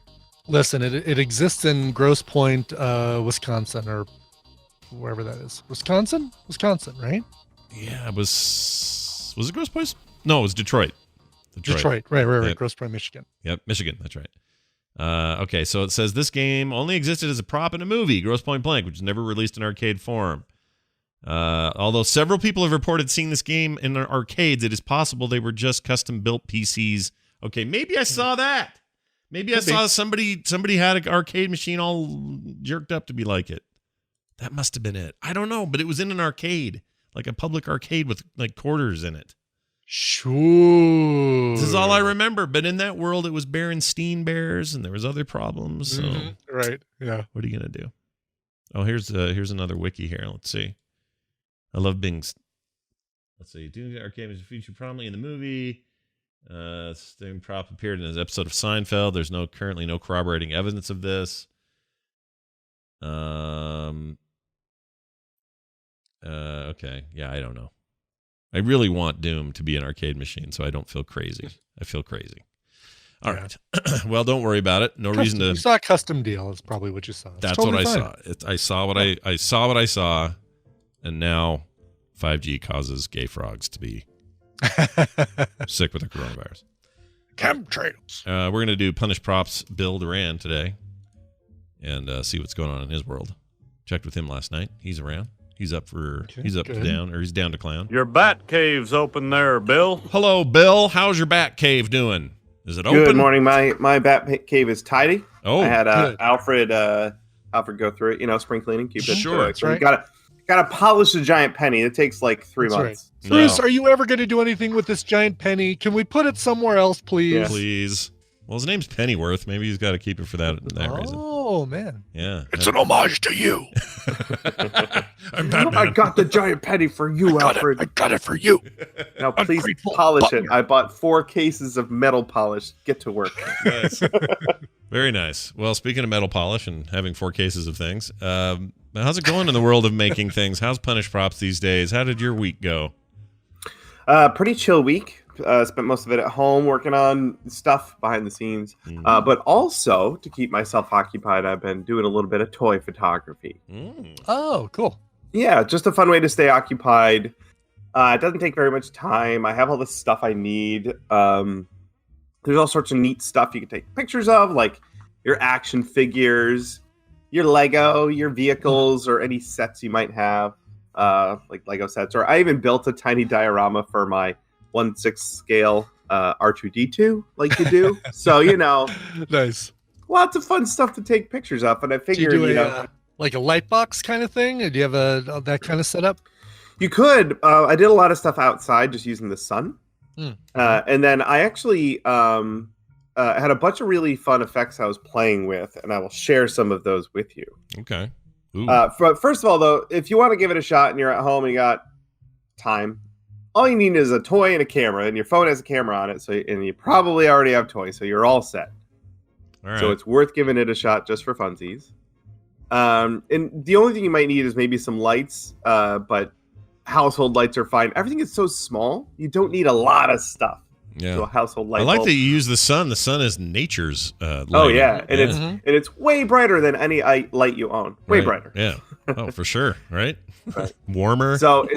Listen, it exists in Grosse Point, Wisconsin, or wherever that is. Wisconsin, right? Yeah, it was it Grosse Point? No, it was Detroit. Detroit. Right. Yep. Grosse Point, Michigan. Yep, Michigan. That's right. Okay, so it says this game only existed as a prop in a movie, Grosse Point Blank, which was never released in arcade form. Although several people have reported seeing this game in arcades, it is possible they were just custom-built PCs. Okay, maybe I saw that. Maybe I saw somebody had an arcade machine all jerked up to be like it. That must have been it. I don't know, but it was in an arcade, like a public arcade with like quarters in it. Sure. This is all I remember. But in that world, it was Berenstein Bears, and there was other problems. So Right. Yeah. what are you gonna do? Oh, here's another wiki here. Let's see. I love Bing's. Let's see. Doom arcade was featured prominently in the movie. Same prop appeared in an episode of Seinfeld. There's currently no corroborating evidence of this. Okay. Yeah, I don't know. I really want Doom to be an arcade machine, so I don't feel crazy. I feel crazy. All right. Well, don't worry about it. No reason to. You saw a custom deal. That's probably what you saw. That's what I saw. I saw what I saw what I saw, and now 5G causes gay frogs to be sick with the coronavirus. Chemtrails. We're going to do Punish Props Bill Duran today and see what's going on in his world. Checked with him last night. He's around. He's up to down, or he's down to clown. Your bat cave's open there, Bill. Hello, Bill. How's your bat cave doing? Is it open? Good morning. My bat cave is tidy. Oh, I had good. Alfred go through it. Spring cleaning, keep it. Sure, that's right. You gotta polish a giant penny. It takes like 3 That's months. No. Bruce, are you ever going to do anything with this giant penny? Can we put it somewhere else, please? Yeah. Please. Well, his name's Pennyworth. Maybe he's got to keep it for that reason. Oh, man. Yeah. It's an homage to you. I'm Batman. I got the giant penny for you, Alfred. I got it for you. Now please Ungrateful polish it. butler. I bought 4 cases of metal polish. Get to work. Nice. Very nice. Well, speaking of metal polish and having 4 cases of things, how's it going in the world of making things? How's Punish Props these days? How did your week go? Pretty chill week. Spent most of it at home working on stuff behind the scenes. But also, to keep myself occupied, I've been doing a little bit of toy photography. Oh, cool. Yeah, just a fun way to stay occupied. It doesn't take very much time. I have all the stuff I need. There's all sorts of neat stuff you can take pictures of, like your action figures, your Lego, your vehicles, or any sets you might have, like Lego sets. Or I even built a tiny diorama for my 1/6 scale R2D2, like you do. So, Nice. lots of fun stuff to take pictures of. And I Do you figured, do like a light box kind of thing? Do you have that kind of setup? you could. I did a lot of stuff outside just using the sun. And then I actually had a bunch of really fun effects I was playing with, and I will share some of those with you. Okay. Ooh. First of all, though, if you want to give it a shot and you're at home and you got time, all you need is a toy and a camera, and your phone has a camera on it, and you probably already have toys, so you're all set. All right. So it's worth giving it a shot just for funsies. And the only thing you might need is maybe some lights, but household lights are fine. Everything is so small, you don't need a lot of stuff. to a household light I like bulb. that you use the sun. The sun is nature's light. Oh yeah, and it's way brighter than any light you own. Way brighter. Yeah. Oh, for sure. Right. Right. Warmer. So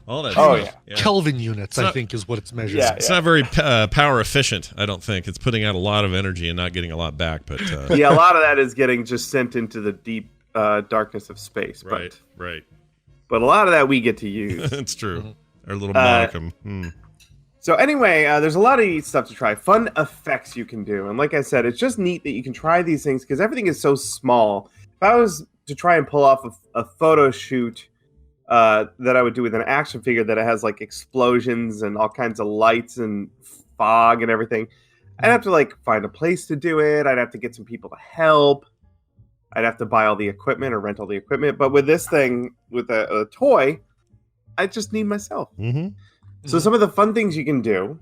all that. Oh stuff. yeah. Kelvin units, It's I not- think, is what it's measured. Yeah. It's not very power efficient. I don't think it's putting out a lot of energy and not getting a lot back. But Yeah, a lot of that is getting just sent into the deep darkness of space. right. Right. But a lot of that we get to use. It's true. Our little modicum. So anyway, there's a lot of neat stuff to try. Fun effects you can do. And like I said, it's just neat that you can try these things because everything is so small. If I was to try and pull off a photo shoot that I would do with an action figure that it has like explosions and all kinds of lights and fog and everything, I'd have to like find a place to do it. I'd have to get some people to help. I'd have to buy all the equipment or rent all the equipment. But with this thing, with a toy, I just need myself. Mm-hmm. So some of the fun things you can do,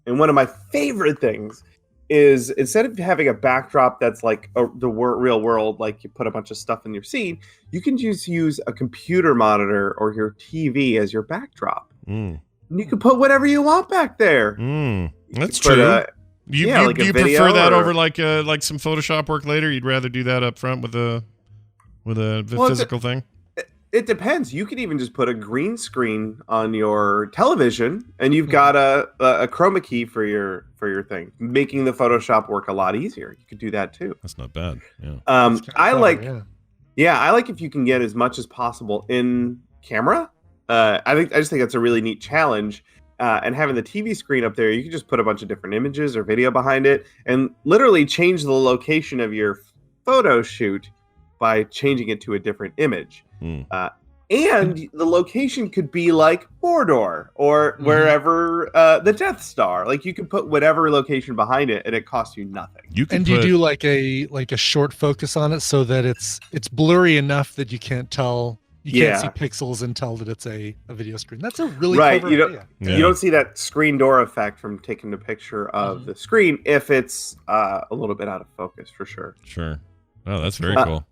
and one of my favorite things is instead of having a backdrop that's like the real world, like you put a bunch of stuff in your scene, you can just use a computer monitor or your TV as your backdrop. And you can put whatever you want back there. That's Put true. You like a video prefer that or- over like some Photoshop work later? You'd rather do that up front with a physical thing? It depends. You could even just put a green screen on your television, and you've got a chroma key for your thing, making the Photoshop work a lot easier. You could do that too. That's not bad. Yeah. I like if you can get as much as possible in camera. I just think that's a really neat challenge. And having the TV screen up there, you can just put a bunch of different images or video behind it, and literally change the location of your photo shoot by changing it to a different image. And the location could be like Mordor or wherever the Death Star. Like you could put whatever location behind it, and it costs you nothing. You do like a short focus on it so that it's blurry enough that you can't tell. You can't see pixels and tell that it's a video screen. That's a really clever idea. You don't see that screen door effect from taking a picture of the screen if it's a little bit out of focus, for sure. Sure. Oh, that's very cool.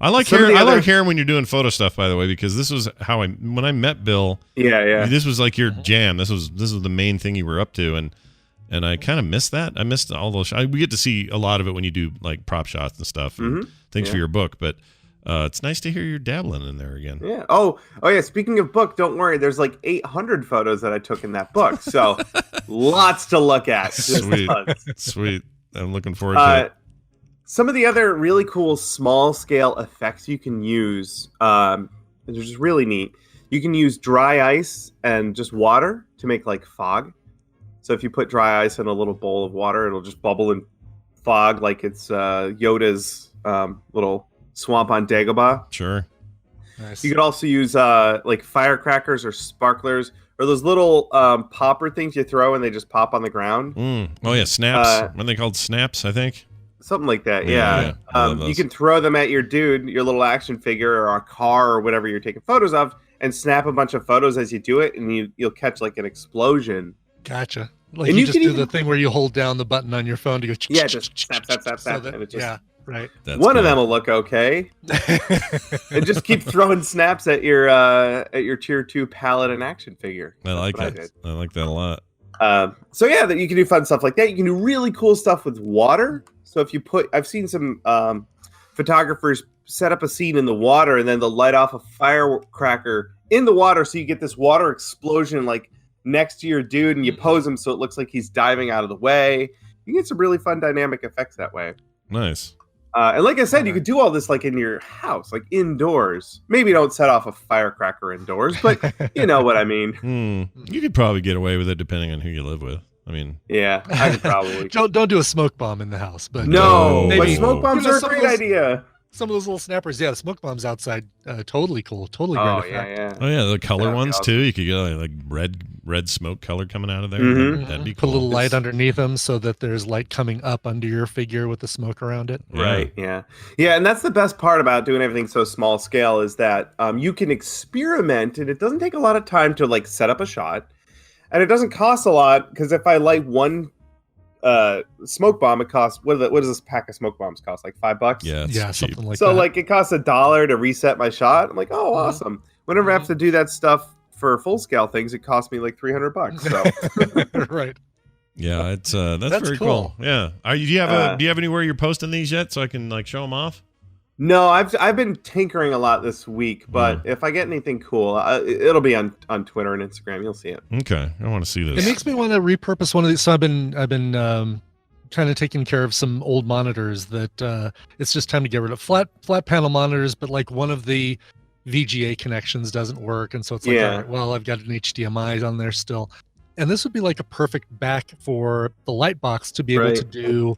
I like hearing when you're doing photo stuff, by the way, because this was how when I met Bill. Yeah. This was like your jam. This was the main thing you were up to, and I kind of missed that. I missed all those. We get to see a lot of it when you do like prop shots and stuff and things for your book, but. It's nice to hear you're dabbling in there again. Yeah. Oh yeah. Speaking of book, don't worry. There's like 800 photos that I took in that book, so lots to look at. Sweet. I'm looking forward to it. Some of the other really cool small scale effects you can use, they're just really neat. You can use dry ice and just water to make like fog. So if you put dry ice in a little bowl of water, it'll just bubble in fog like it's Yoda's little swamp on Dagobah. Sure. Nice. You could also use like firecrackers or sparklers or those little popper things you throw and they just pop on the ground. Oh yeah, snaps. When they called snaps, I think. Something like that. Yeah. You can throw them at your dude, your little action figure or a car or whatever you're taking photos of, and snap a bunch of photos as you do it, and you'll catch like an explosion. Gotcha. Like And you you just can do even- the thing where you hold down the button on your phone to go. Yeah, just snap, so that- and it just right. That's one of cool. them will look okay. And just keep throwing snaps at your tier 2 palette and action figure. I like That's what it. did. I like that a lot. So yeah, that you can do fun stuff like that. You can do really cool stuff with water. So if you I've seen some photographers set up a scene in the water and then they'll light off a firecracker in the water, so you get this water explosion like next to your dude, and you pose him so it looks like he's diving out of the way. You get some really fun dynamic effects that way. Nice. And like I said, you could do all this like in your house, like indoors. Maybe don't set off a firecracker indoors, but you know what I mean. You could probably get away with it depending on who you live with. I mean, Yeah, I could probably. Don't do a smoke bomb in the house, but No, maybe- but smoke bombs You know, are a some of great those- idea. some of those little snappers. Yeah, the smoke bombs outside, totally cool, totally great Oh effect. yeah. oh yeah, the color That'd be ones awesome. too. You could get like red smoke color coming out of there. Mhm. That'd be Put cool. a little light underneath them so that there's light coming up under your figure with the smoke around it. Yeah. Right. Yeah. Yeah, and that's the best part about doing everything so small scale is that you can experiment, and it doesn't take a lot of time to like set up a shot, and it doesn't cost a lot because if I light one smoke bomb, it costs what does this pack of smoke bombs cost? Like $5? Yeah, it's Yeah, cheap. something like So that. like it costs $1 to reset my shot. I'm like, oh, awesome. Whenever I have to do that stuff for full scale things, it costs me like $300. So right. Yeah, it's that's very cool. Yeah. Do you have anywhere you're posting these yet so I can like show them off? No, I've been tinkering a lot this week, but if I get anything cool, it'll be on Twitter and Instagram. You'll see it. Okay, I want to see this. It makes me want to repurpose one of these. So I've been kind of taking care of some old monitors that it's just time to get rid of flat panel monitors, but like one of the VGA connections doesn't work, and so it's like, all right, well, I've got an HDMI on there still, and this would be like a perfect back for the light box to be able to do,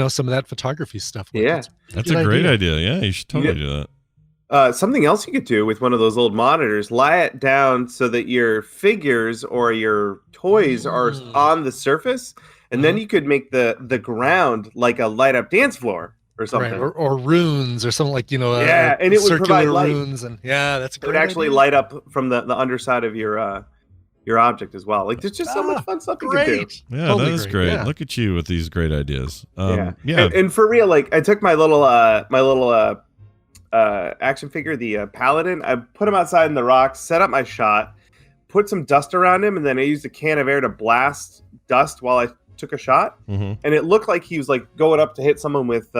some of that photography stuff with. Yeah, that's a great idea. Yeah, you should totally do that. Something else you could do with one of those old monitors, lie it down so that your figures or your toys are on the surface, and then you could make the ground like a light up dance floor or something, right? Or runes or something like, and it would provide light. Runes, and that's a great it would actually idea. light up from the underside of your object as well. Like there's just so much fun stuff you can do. Yeah, totally that is great. Yeah. Look at you with these great ideas. Yeah. And for real, like I took my little action figure, the Paladin. I put him outside in the rocks, set up my shot, put some dust around him, and then I used a can of air to blast dust while I took a shot. And it looked like he was like going up to hit someone with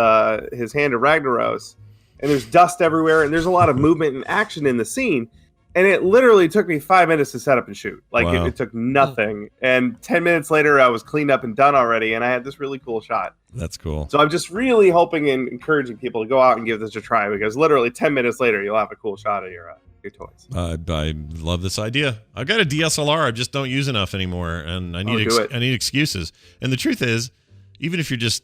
his hand of Ragnaros. And there's dust everywhere, and there's a lot of movement and action in the scene. And it literally took me 5 minutes to set up and shoot. Like it took nothing. And 10 minutes later, I was cleaned up and done already, and I had this really cool shot. That's cool. So I'm just really hoping and encouraging people to go out and give this a try, because literally 10 minutes later, you'll have a cool shot of your toys. I love this idea. I've got a DSLR. I just don't use enough anymore, and I need I need excuses. And the truth is, even if you're just,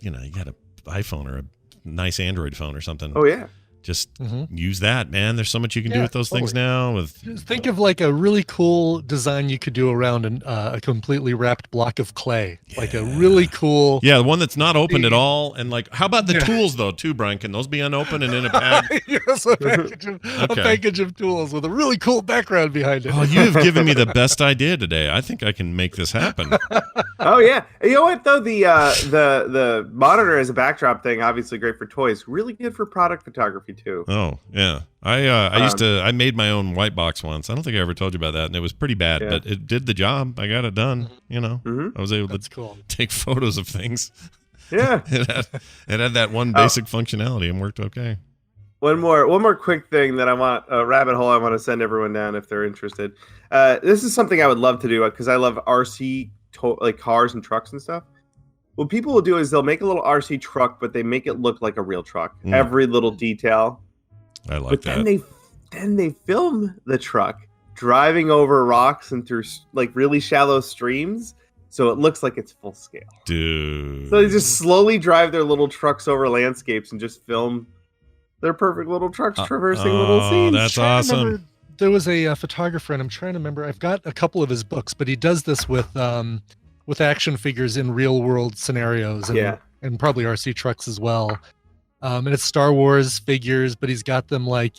you got an iPhone or a nice Android phone or something. Oh yeah. Just use that, man. There's so much you can do with those things now. Just think of like a really cool design you could do around a completely wrapped block of clay, like a really cool. Yeah, the one that's not opened at all. And like, how about the tools though, too, Brian? Can those be unopened and in a bag? Yes, a package of tools with a really cool background behind it. Oh, you have given me the best idea today. I think I can make this happen. Oh yeah, you know what though? The monitor as a backdrop thing, obviously great for toys. Really good for product photography too. Oh yeah, I made my own white box once. I don't think I ever told you about that, and it was pretty bad, but it did the job. I got it done. I was able to take photos of things. Yeah, it had that one basic functionality and worked okay. One more quick thing that I want, a rabbit hole I want to send everyone down if they're interested. This is something I would love to do because I love RC like cars and trucks and stuff. What people will do is they'll make a little RC truck, but they make it look like a real truck. Every little detail. I like that. Then they film the truck driving over rocks and through like really shallow streams, so it looks like it's full scale. Dude. So they just slowly drive their little trucks over landscapes and just film their perfect little trucks traversing little scenes. That's awesome. There was a photographer, and I'm trying to remember. I've got a couple of his books, but he does this with action figures in real world scenarios and probably RC trucks as well. And it's Star Wars figures, but he's got them like,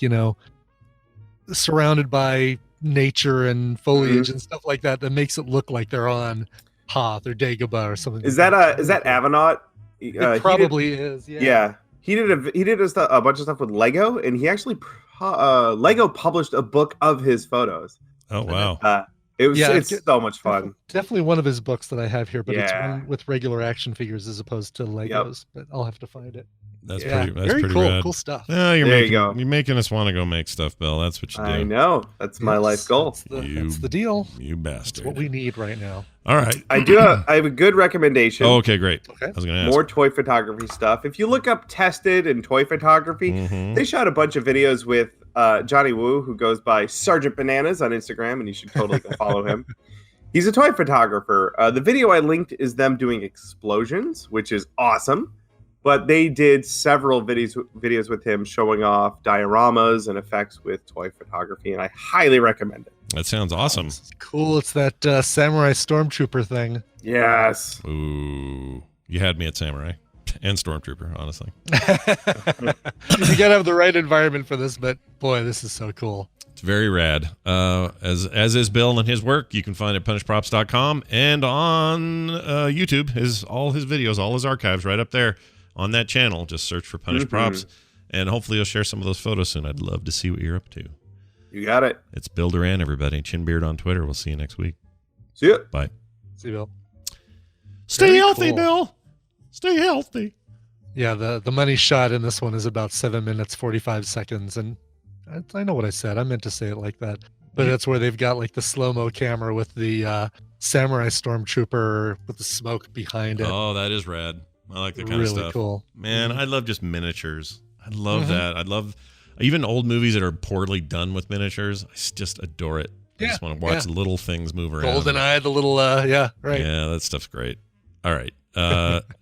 surrounded by nature and foliage and stuff like that makes it look like they're on Hoth or Dagobah or something. Is that Avanaut? It probably is. Yeah. Yeah. He did a bunch of stuff with Lego, and he actually Lego published a book of his photos. Oh wow. It's so much fun. Definitely one of his books that I have here, but it's one with regular action figures as opposed to Legos. But I'll have to find it. That's very pretty cool. rad. Cool stuff. Yeah, you're making us want to go make stuff, Bill. That's what you do. I know. That's my life goal. That's the deal. You bastard. That's what we need right now. All right. I have a good recommendation. Oh, okay, great. Okay. I was going to ask. More toy photography stuff. If you look up Tested and toy photography, they shot a bunch of videos with Johnny Woo, who goes by Sergeant Bananas on Instagram, and you should totally go follow him. He's a toy photographer. The video I linked is them doing explosions, which is awesome. But they did several videos with him showing off dioramas and effects with toy photography, and I highly recommend it. That sounds awesome. Cool. It's that Samurai Stormtrooper thing. Yes. Ooh. You had me at Samurai and Stormtrooper, honestly. You got to have the right environment for this, but boy, this is so cool. It's very rad. As is Bill and his work, you can find it at punishprops.com, and on YouTube, all his videos, all his archives right up there. On that channel, just search for Punish Props, and hopefully you'll share some of those photos soon. I'd love to see what you're up to. You got it. It's Bill Duran, everybody. Chinbeard on Twitter. We'll see you next week. See ya. Bye. See you, Bill. Stay Very healthy, cool. Bill. Stay healthy. Yeah, the money shot in this one is about 7 minutes 45 seconds, and I know what I said. I meant to say it like that, but that's where they've got like the slow-mo camera with the samurai stormtrooper with the smoke behind it. Oh, that is rad. I like that kind of Really stuff. cool. Man, Mhm. I love just miniatures. I love Mhm. that. I love even old movies that are poorly done with miniatures. I just adore it. I just want to watch little things move around. GoldenEye, the little yeah, right. Yeah, that stuff's great. All right.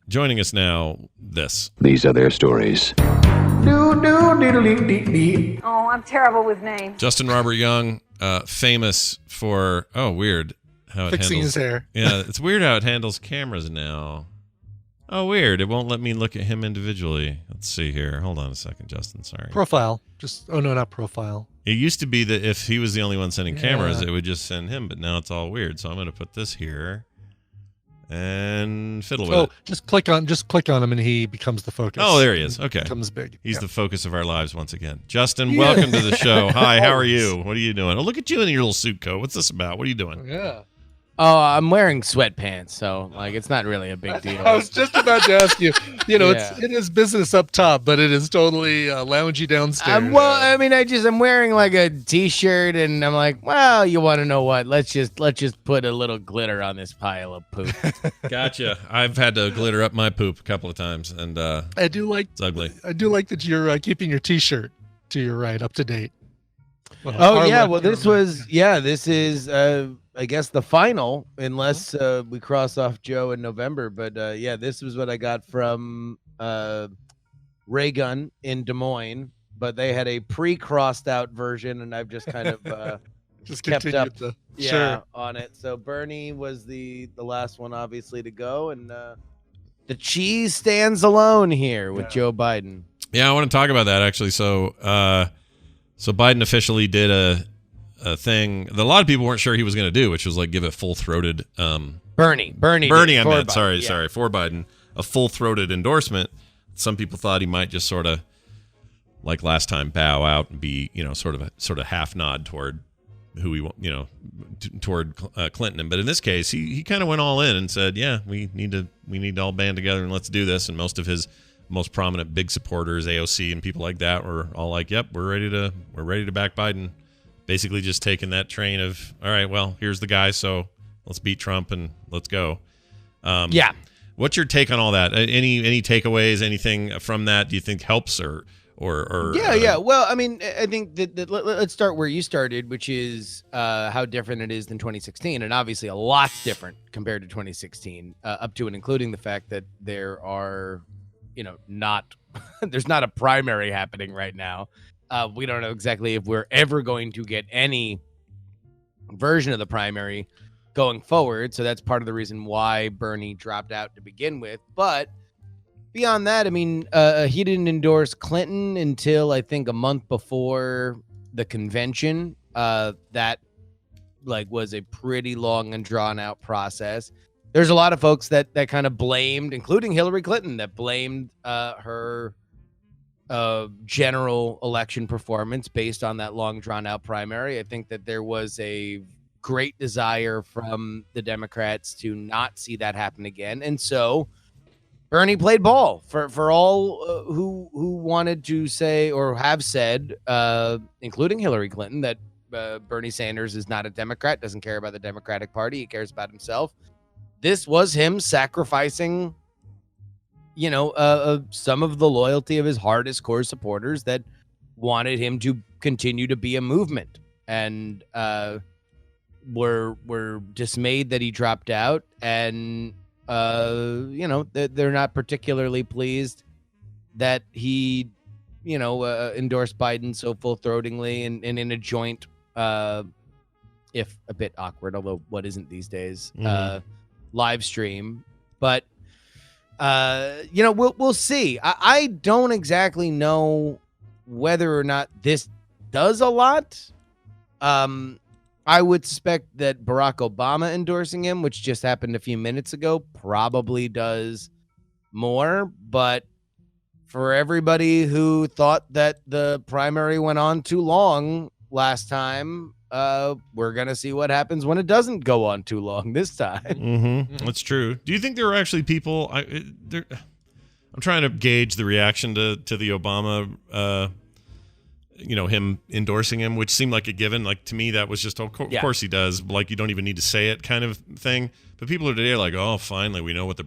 Joining us now, this. These are their stories. Oh, I'm terrible with names. Justin Robert Young, famous for, weird how it Fixing handles. his hair. Yeah, it's weird how it handles cameras now. Oh, weird. It won't let me look at him individually. Let's see here. Hold on a second, Justin. Sorry. Profile. No, not profile. It used to be that if he was the only one sending cameras, Yeah. it would just send him, but now it's all weird. So I'm going to put this here and fiddle with it. Just click on him and he becomes the focus. Oh, there he is. Okay. Becomes big. He's Yeah. the focus of our lives once again. Justin, welcome to the show. Hi, how are you? What are you doing? Oh, look at you in your little suit coat. What's this about? What are you doing? Yeah. Oh, I'm wearing sweatpants, so like it's not really a big deal. I was just about to ask you. Yeah. It is business up top, but it is totally loungy downstairs. I'm wearing like a t-shirt, and I'm like, well, you want to know what? Let's just put a little glitter on this pile of poop. Gotcha. I've had to glitter up my poop a couple of times, and I do like it's ugly. I do like that you're keeping your T-shirt to your right up to date. Oh yeah, well this is I guess the final, unless we cross off Joe in November. But this was what I got from Ray Gun in Des Moines. But they had a pre-crossed out version, and I've just kind of just kept continue up to sure. on it. So Bernie was the last one, obviously, to go, and the cheese stands alone here with Joe Biden. Yeah, I want to talk about that actually. So Biden officially did a thing that a lot of people weren't sure he was going to do, which was like give a full-throated Bernie. I meant. Biden, Sorry, for Biden, a full-throated endorsement. Some people thought he might just sort of, like last time, bow out and be, sort of half nod toward who he, toward Clinton. But in this case, he kind of went all in and said, yeah, we need to all band together and let's do this. And most of his most prominent big supporters, AOC and people like that, were all like, yep, we're ready to back Biden. Basically just taking that train of, all right, well, here's the guy, so let's beat Trump and let's go. What's your take on all that? Any takeaways, anything from that do you think helps or Well, I mean, I think that let's start where you started, which is how different it is than 2016, and obviously a lot different compared to 2016, up to and including the fact that there are, there's not a primary happening right now. We don't know exactly if we're ever going to get any version of the primary going forward. So that's part of the reason why Bernie dropped out to begin with. But beyond that, I mean, he didn't endorse Clinton until I think a month before the convention. That was a pretty long and drawn out process. There's a lot of folks that kind of blamed, including Hillary Clinton, that blamed her general election performance based on that long drawn out primary. I think that there was a great desire from the Democrats to not see that happen again. And so Bernie played ball for all who wanted to say or have said, including Hillary Clinton, that Bernie Sanders is not a Democrat, doesn't care about the Democratic Party. He cares about himself. This was him sacrificing some of the loyalty of his hardest core supporters that wanted him to continue to be a movement, and were dismayed that he dropped out, and they're not particularly pleased that he endorsed Biden so full-throatingly and in a joint, if a bit awkward, although what isn't these days, live stream. But we'll see. I don't exactly know whether or not this does a lot. I would suspect that Barack Obama endorsing him, which just happened a few minutes ago, probably does more. But for everybody who thought that the primary went on too long last time, we're going to see what happens when it doesn't go on too long this time. Mm-hmm. That's true. Do you think there were actually people? I'm trying to gauge the reaction to the Obama, him endorsing him, which seemed like a given. Like, to me, that was just, of course he does. Like, you don't even need to say it kind of thing. But people are today like, oh, finally, we know what the...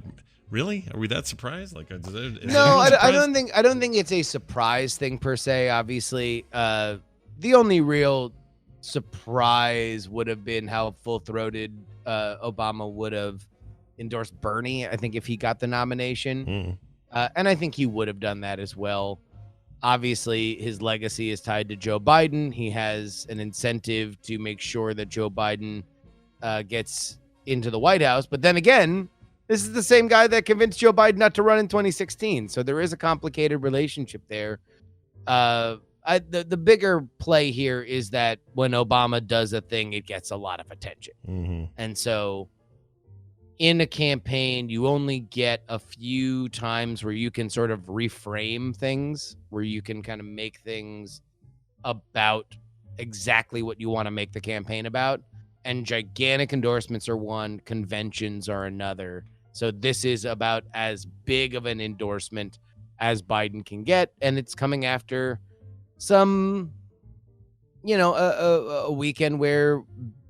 Really? Are we that surprised? Like, no, I don't think it's a surprise thing per se. Obviously, the only real surprise would have been how full-throated Obama would have endorsed Bernie, I think, if he got the nomination. And I think he would have done that as well. Obviously, his legacy is tied to Joe Biden. He has an incentive to make sure that Joe Biden gets into the White House. But then again, this is the same guy that convinced Joe Biden not to run in 2016. So there is a complicated relationship there. The bigger play here is that when Obama does a thing, it gets a lot of attention. Mm-hmm. And so in a campaign, you only get a few times where you can sort of reframe things, where you can kind of make things about exactly what you want to make the campaign about. And gigantic endorsements are one, conventions are another. So this is about as big of an endorsement as Biden can get. And it's coming after some, a weekend where,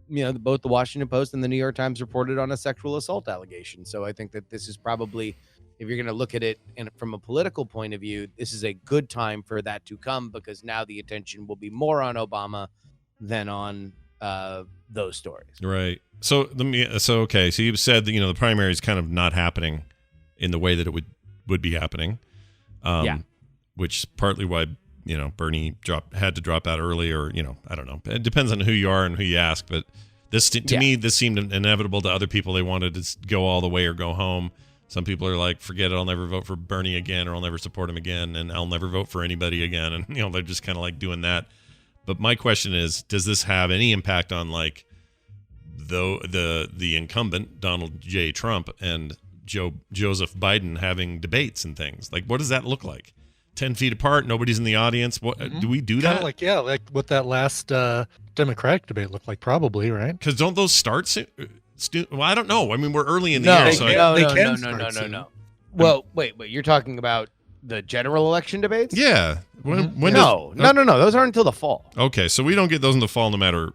both the Washington Post and the New York Times reported on a sexual assault allegation. So I think that this is probably, if you're going to look at it from a political point of view, this is a good time for that to come, because now the attention will be more on Obama than on those stories. Right. So okay. So you said that, the primary is kind of not happening in the way that it would be happening. Which is partly why, Bernie had to drop out early, or, I don't know. It depends on who you are and who you ask. But this, to me, this seemed inevitable. To other people, they wanted to go all the way or go home. Some people are like, forget it, I'll never vote for Bernie again, or I'll never support him again, and I'll never vote for anybody again. And, they're just kind of like doing that. But my question is, does this have any impact on, like, the incumbent, Donald J. Trump, and Joseph Biden having debates and things? Like, what does that look like? 10 feet apart, nobody's in the audience. What do we do that? Kind of like what that last Democratic debate looked like, probably, right? Because don't those start soon? Well, I don't know. I mean, we're early in the year. No. Well, wait. You're talking about the general election debates? Yeah. No. Those aren't until the fall. Okay, so we don't get those in the fall. No matter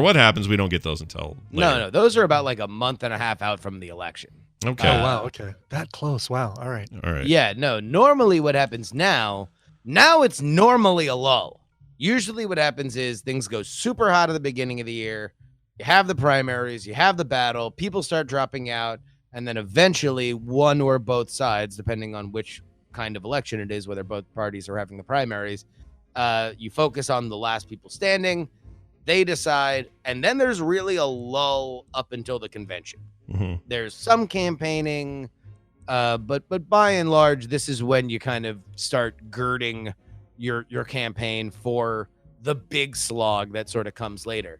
what happens, we don't get those until later. No. Those are about like a month and a half out from the election. Okay. Oh, wow. Okay. That close. Wow. All right. Yeah, no. Normally what happens now it's normally a lull. Usually what happens is things go super hot at the beginning of the year. You have the primaries, you have the battle, people start dropping out, and then eventually one or both sides, depending on which kind of election it is, whether both parties are having the primaries, you focus on the last people standing, they decide, and then there's really a lull up until the convention. Mm-hmm. There's some campaigning, but by and large, this is when you kind of start girding your campaign for the big slog that sort of comes later.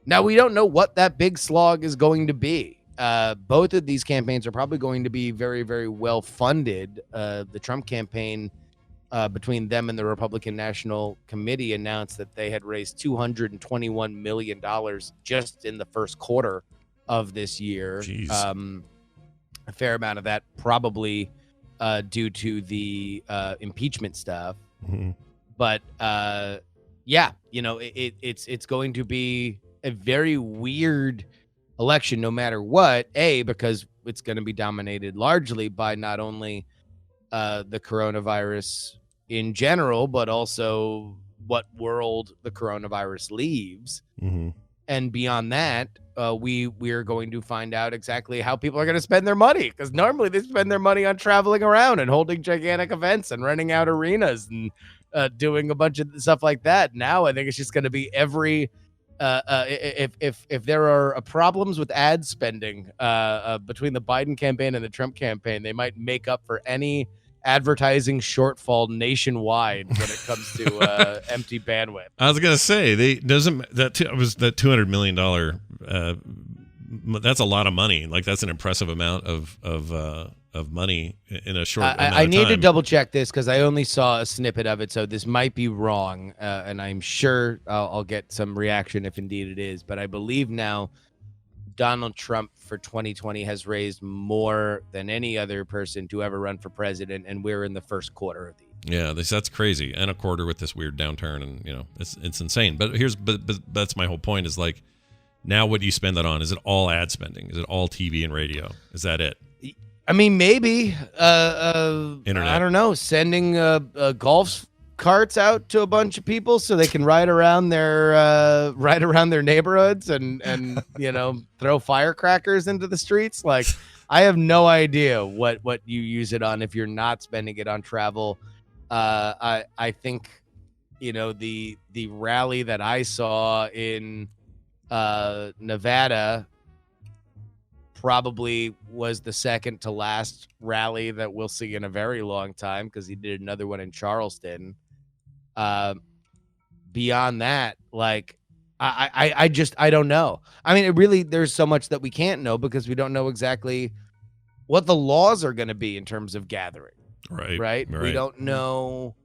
Now, we don't know what that big slog is going to be. Both of these campaigns are probably going to be very, very well funded. The Trump campaign, between them and the Republican National Committee, announced that they had raised $221 million just in the first quarter of this year. A fair amount of that probably due to the impeachment stuff. Mm-hmm. But it's going to be a very weird election no matter what, because it's going to be dominated largely by not only the coronavirus in general, but also what world the coronavirus leaves. Mm-hmm. And beyond that, we are going to find out exactly how people are going to spend their money, because normally they spend their money on traveling around and holding gigantic events and renting out arenas and doing a bunch of stuff like that. Now I think it's just going to be every if there are problems with ad spending between the Biden campaign and the Trump campaign, they might make up for any advertising shortfall nationwide when it comes to empty bandwidth. I was gonna say that $200 million. That's a lot of money. Like, that's an impressive amount of of money in a short amount I of need to time. double check this because I only saw a snippet of it, so this might be wrong, and I'm sure I'll get some reaction if indeed it is. But I believe now Donald Trump for 2020 has raised more than any other person to ever run for president, and we're in the first quarter of the year. Yeah, that's crazy. And a quarter with this weird downturn, and it's insane. But that's my whole point is like, now what do you spend that on? Is it all ad spending? Is it all TV and radio? Is that it? I mean, maybe. Internet. I don't know. Sending golf carts out to a bunch of people so they can ride around their neighborhoods and throw firecrackers into the streets. Like, I have no idea what you use it on if you're not spending it on travel. I think the rally that I saw in Nevada probably was the second to last rally that we'll see in a very long time because he did another one in Charleston. Beyond that, like, I don't know. I mean, it really, there's so much that we can't know because we don't know exactly what the laws are going to be in terms of gathering. Right. We don't know.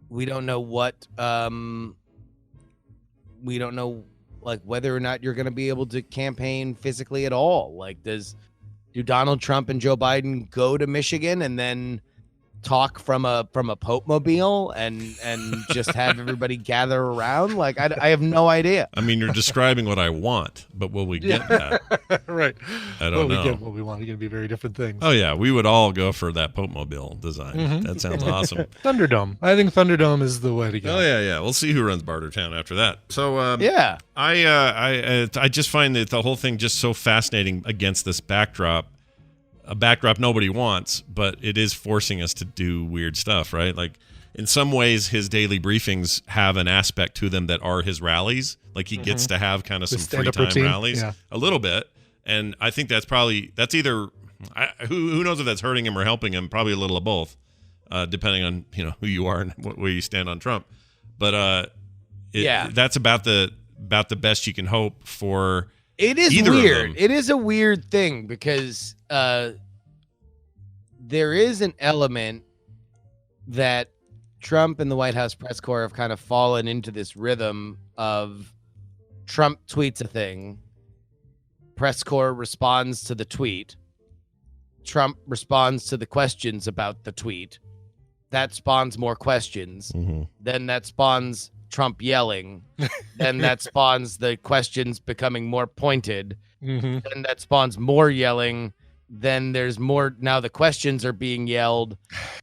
We don't know what. We don't know, like, whether or not you're going to be able to campaign physically at all. Like, do Donald Trump and Joe Biden go to Michigan and then talk from a Pope mobile and just have everybody gather around? Like, I have no idea. I mean, you're describing what I want, but will we get that? Right. I don't know. We get what we want are going to be very different things. Oh yeah, we would all go for that Pope mobile design. Mhm. That sounds awesome. Thunderdome. I think Thunderdome is the way to go. Oh yeah. We'll see who runs Bartertown after that. So Yeah. I just find that the whole thing just so fascinating against this backdrop. A backdrop nobody wants, but it is forcing us to do weird stuff, right? Like, in some ways, his daily briefings have an aspect to them that are his rallies. Like, he gets to have kind of some free time routine. rallies, Yeah. a little bit. And I think that's either who knows if that's hurting him or helping him. Probably a little of both, depending on who you are and where you stand on Trump. But that's about the best you can hope for. It is either weird. of them. It is a weird thing because there is an element that Trump and the White House press corps have kind of fallen into this rhythm of Trump tweets a thing, press corps responds to the tweet, Trump responds to the questions about the tweet. That spawns more questions. Mm-hmm. Then that spawns Trump yelling. Then that spawns the questions becoming more pointed. Mm-hmm. Then that spawns more yelling. Then there's more. Now the questions are being yelled.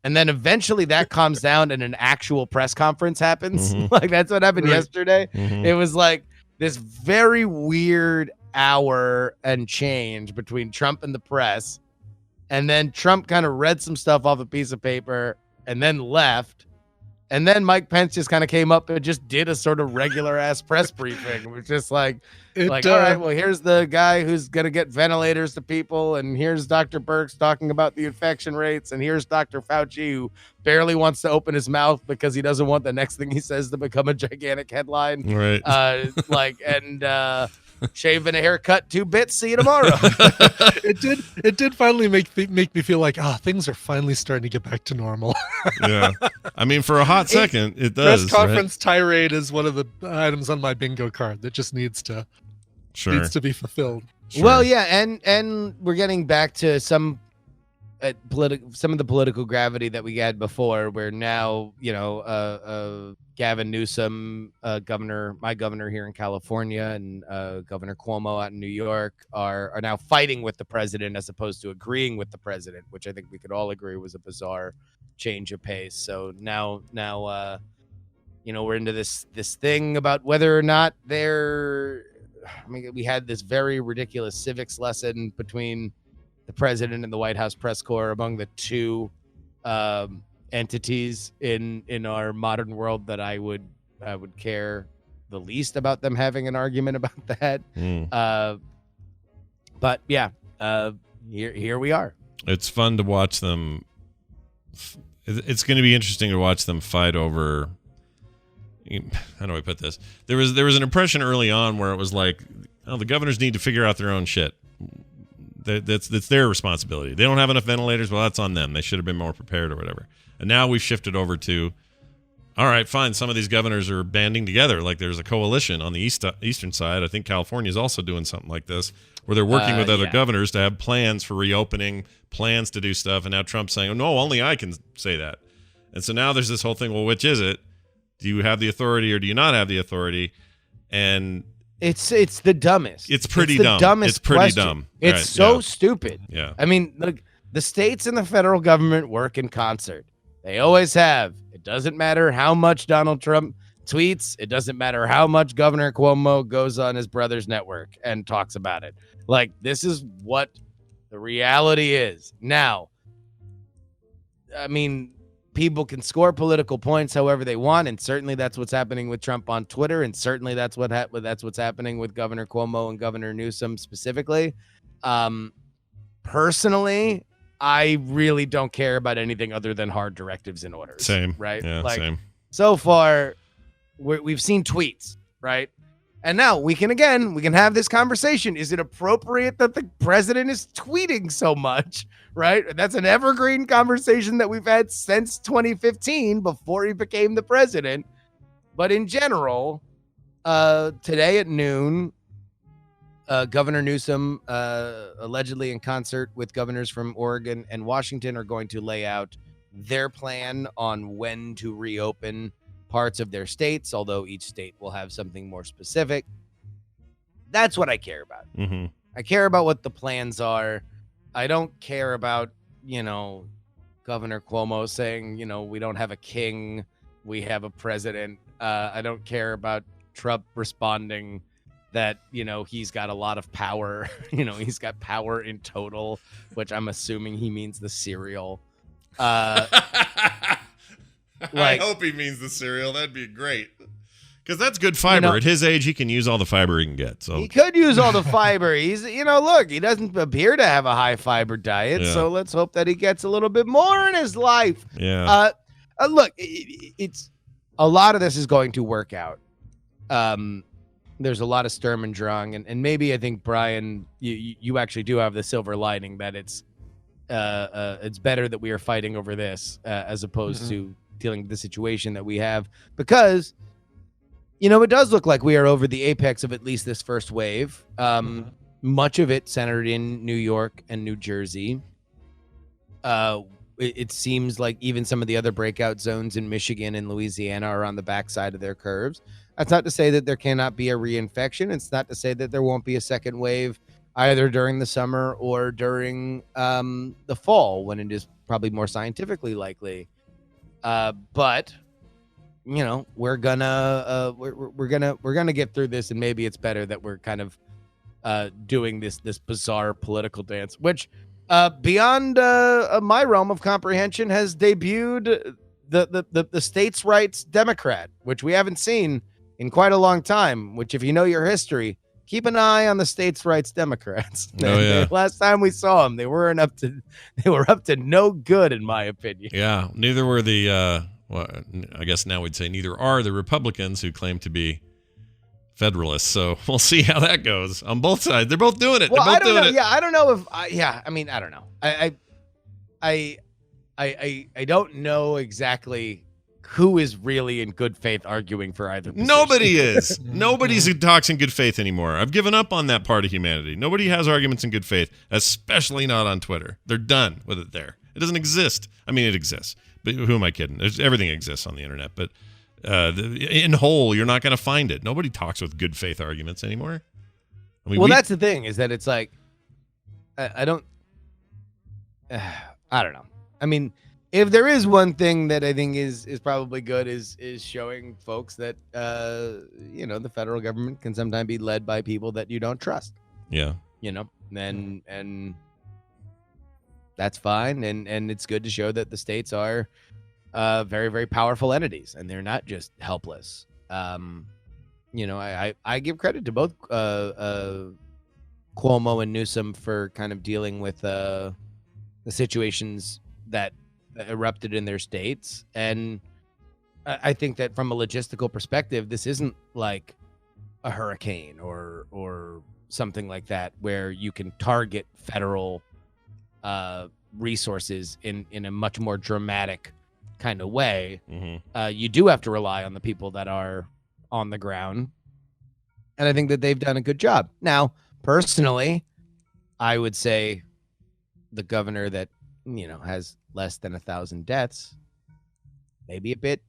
And then eventually that calms down and an actual press conference happens. Mhm. Like, that's what happened Right. yesterday. Mhm. It was like this very weird hour and change between Trump and the press. And then Trump kind of read some stuff off a piece of paper and then left. And then Mike Pence just kind of came up and just did a sort of regular ass press briefing. It was just like, all right, well, here's the guy who's going to get ventilators to people. And here's Dr. Birx talking about the infection rates. And here's Dr. Fauci, who barely wants to open his mouth because he doesn't want the next thing he says to become a gigantic headline. Right. Shave and a haircut, 2 bits. See you tomorrow. It did finally make me feel like things are finally starting to get back to normal. Yeah. I mean, for a hot second, it does. Press conference tirade is one of the items on my bingo card that just needs to be fulfilled. Sure. Well, yeah, and we're getting back to some of the political gravity that we had before, where now Gavin Newsom, my governor here in California, and Governor Cuomo out in New York are now fighting with the president as opposed to agreeing with the president, which I think we could all agree was a bizarre change of pace. So now we're into this thing about whether or not we had this very ridiculous civics lesson between the president and the White House press corps among the two entities in our modern world that I would care the least about them having an argument about that. But yeah, here we are. It's fun to watch them. It's going to be interesting to watch them fight over. How do I put this? There was an impression early on where it was like, oh, the governors need to figure out their own shit. That's their responsibility. They don't have enough ventilators. Well, that's on them. They should have been more prepared or whatever. And now we've shifted over to, all right, fine. Some of these governors are banding together. Like there's a coalition on the eastern side. I think California is also doing something like this, where they're working with other governors to have plans for reopening, plans to do stuff. And now Trump's saying, oh, no, only I can say that. And so now there's this whole thing. Well, which is it? Do you have the authority or do you not have the authority? And it's the dumbest. It's pretty dumb. Dumbest it's pretty question. dumb. It's right, so stupid. Yeah. I mean, look, the states and the federal government work in concert. They always have. It doesn't matter how much Donald Trump tweets. It doesn't matter how much Governor Cuomo goes on his brother's network and talks about it. Like, this is what the reality is. Now, I mean, people can score political points however they want, and certainly that's what's happening with Trump on Twitter, and certainly that's what's happening with Governor Cuomo and Governor Newsom specifically. Personally, I really don't care about anything other than hard directives and orders. Same. Right? Yeah, like, same. So far, we've seen tweets, right? And now we can have this conversation. Is it appropriate that the president is tweeting so much, right? That's an evergreen conversation that we've had since 2015 before he became the president. But in general, today at noon, Governor Newsom, allegedly in concert with governors from Oregon and Washington, are going to lay out their plan on when to reopen parts of their states, although each state will have something more specific. That's what I care about. Mm-hmm. I care about what the plans are. I don't care about, Governor Cuomo saying, we don't have a king, we have a president. I don't care about Trump responding that, he's got a lot of power. He's got power in total, which I'm assuming he means the cereal. I hope he means the cereal. That'd be great. Because that's good fiber. At his age, he can use all the fiber he can get. So he could use all the fiber. He's, look, he doesn't appear to have a high fiber diet. Yeah. So let's hope that he gets a little bit more in his life. Yeah. Look, it's a lot of this is going to work out. There's a lot of Sturm und Drang, and maybe I think, Brian, you actually do have the silver lining that it's better that we are fighting over this as opposed to dealing with the situation that we have, because it does look like we are over the apex of at least this first wave. Much of it centered in New York and New Jersey. It seems like even some of the other breakout zones in Michigan and Louisiana are on the backside of their curves. That's not to say that there cannot be a reinfection. It's not to say that there won't be a second wave either during the summer or during the fall, when it is probably more scientifically likely. But we're gonna get through this, and maybe it's better that we're kind of doing this bizarre political dance, which beyond my realm of comprehension has debuted the states' rights Democrat, which we haven't seen in quite a long time. Which, if you know your history, keep an eye on the states' rights Democrats. Last time we saw them, they were up to no good, in my opinion. Yeah, neither were the. Well, I guess now we'd say neither are the Republicans, who claim to be Federalists. So we'll see how that goes on both sides. They're both doing it. Well, They're both doing it. Yeah, I don't know if. I mean, I don't know. I don't know exactly who is really in good faith arguing for either position. Nobody is. Nobody's who talks in good faith anymore. I've given up on that part of humanity. Nobody has arguments in good faith, especially not on Twitter. They're done with it there. It doesn't exist. I mean, it exists, but who am I kidding? Everything exists on the internet, but in whole, you're not going to find it. Nobody talks with good faith arguments anymore. I mean, that's the thing, is that it's like, I don't know. I mean, if there is one thing that I think is probably good is showing folks that the federal government can sometimes be led by people that you don't trust. Yeah. And that's fine, and it's good to show that the states are very, very powerful entities, and they're not just helpless. I give credit to both Cuomo and Newsom for kind of dealing with the situations that erupted in their states, and I think that from a logistical perspective, this isn't like a hurricane or something like that, where you can target federal resources in a much more dramatic kind of way, you do have to rely on the people that are on the ground. And I think that they've done a good job. Now, personally, I would say the governor that, has less than 1,000 deaths, maybe a bit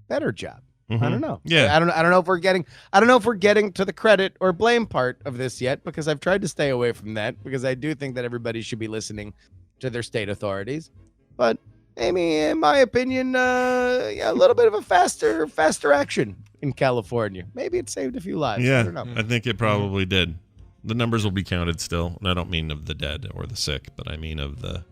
better job. I don't know. Yeah. I don't know if we're getting to the credit or blame part of this yet, because I've tried to stay away from that, because I do think that everybody should be listening to their state authorities. But maybe, in my opinion, a little bit of a faster action in California. Maybe it saved a few lives. Yeah, I don't know. I think it probably did. The numbers will be counted still, and I don't mean of the dead or the sick, but I mean of the.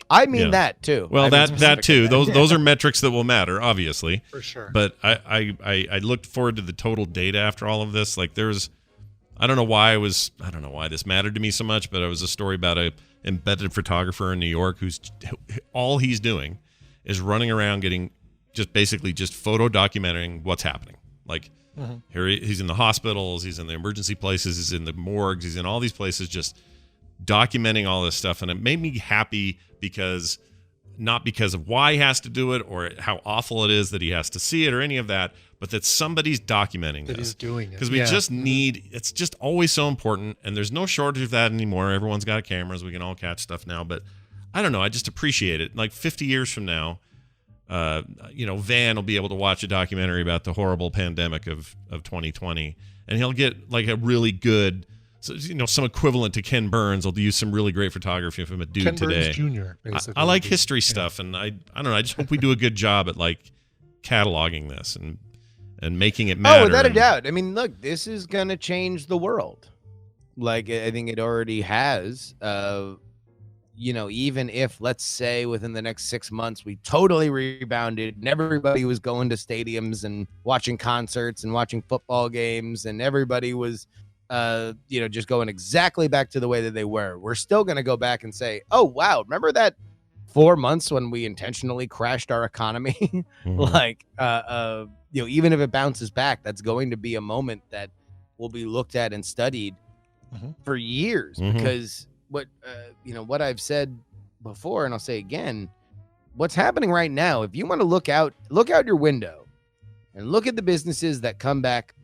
I mean that too. Well, I mean that too. that. Those are metrics that will matter, obviously. For sure. But I looked forward to the total data after all of this. Like I don't know why this mattered to me so much, but it was a story about a embedded photographer in New York who's all he's doing is running around basically photo documenting what's happening. Like here he's in the hospitals, he's in the emergency places, he's in the morgues, he's in all these places, just documenting all this stuff. And it made me happy not because of why he has to do it or how awful it is that he has to see it or any of that, but that somebody's documenting that this. he's doing it. Because we just it's just always so important, and there's no shortage of that anymore. Everyone's got cameras. We can all catch stuff now. But I don't know. I just appreciate it. Like 50 years from now, Van will be able to watch a documentary about the horrible pandemic of 2020, and he'll get like a really good, some equivalent to Ken Burns will use some really great photography of him at Dude Ken today. Burns Jr. Basically. I like history stuff, and I don't know. I just hope we do a good job at like cataloging this and making it matter. Oh, without a doubt. I mean, look, this is gonna change the world. Like, I think it already has. Even if, let's say, within the next 6 months we totally rebounded and everybody was going to stadiums and watching concerts and watching football games, and everybody was just going exactly back to the way that they were, we're still going to go back and say, oh, wow, remember that 4 months when we intentionally crashed our economy? Like, even if it bounces back, that's going to be a moment that will be looked at and studied for years, because what I've said before, and I'll say again, what's happening right now, if you want to look out your window and look at the businesses that come back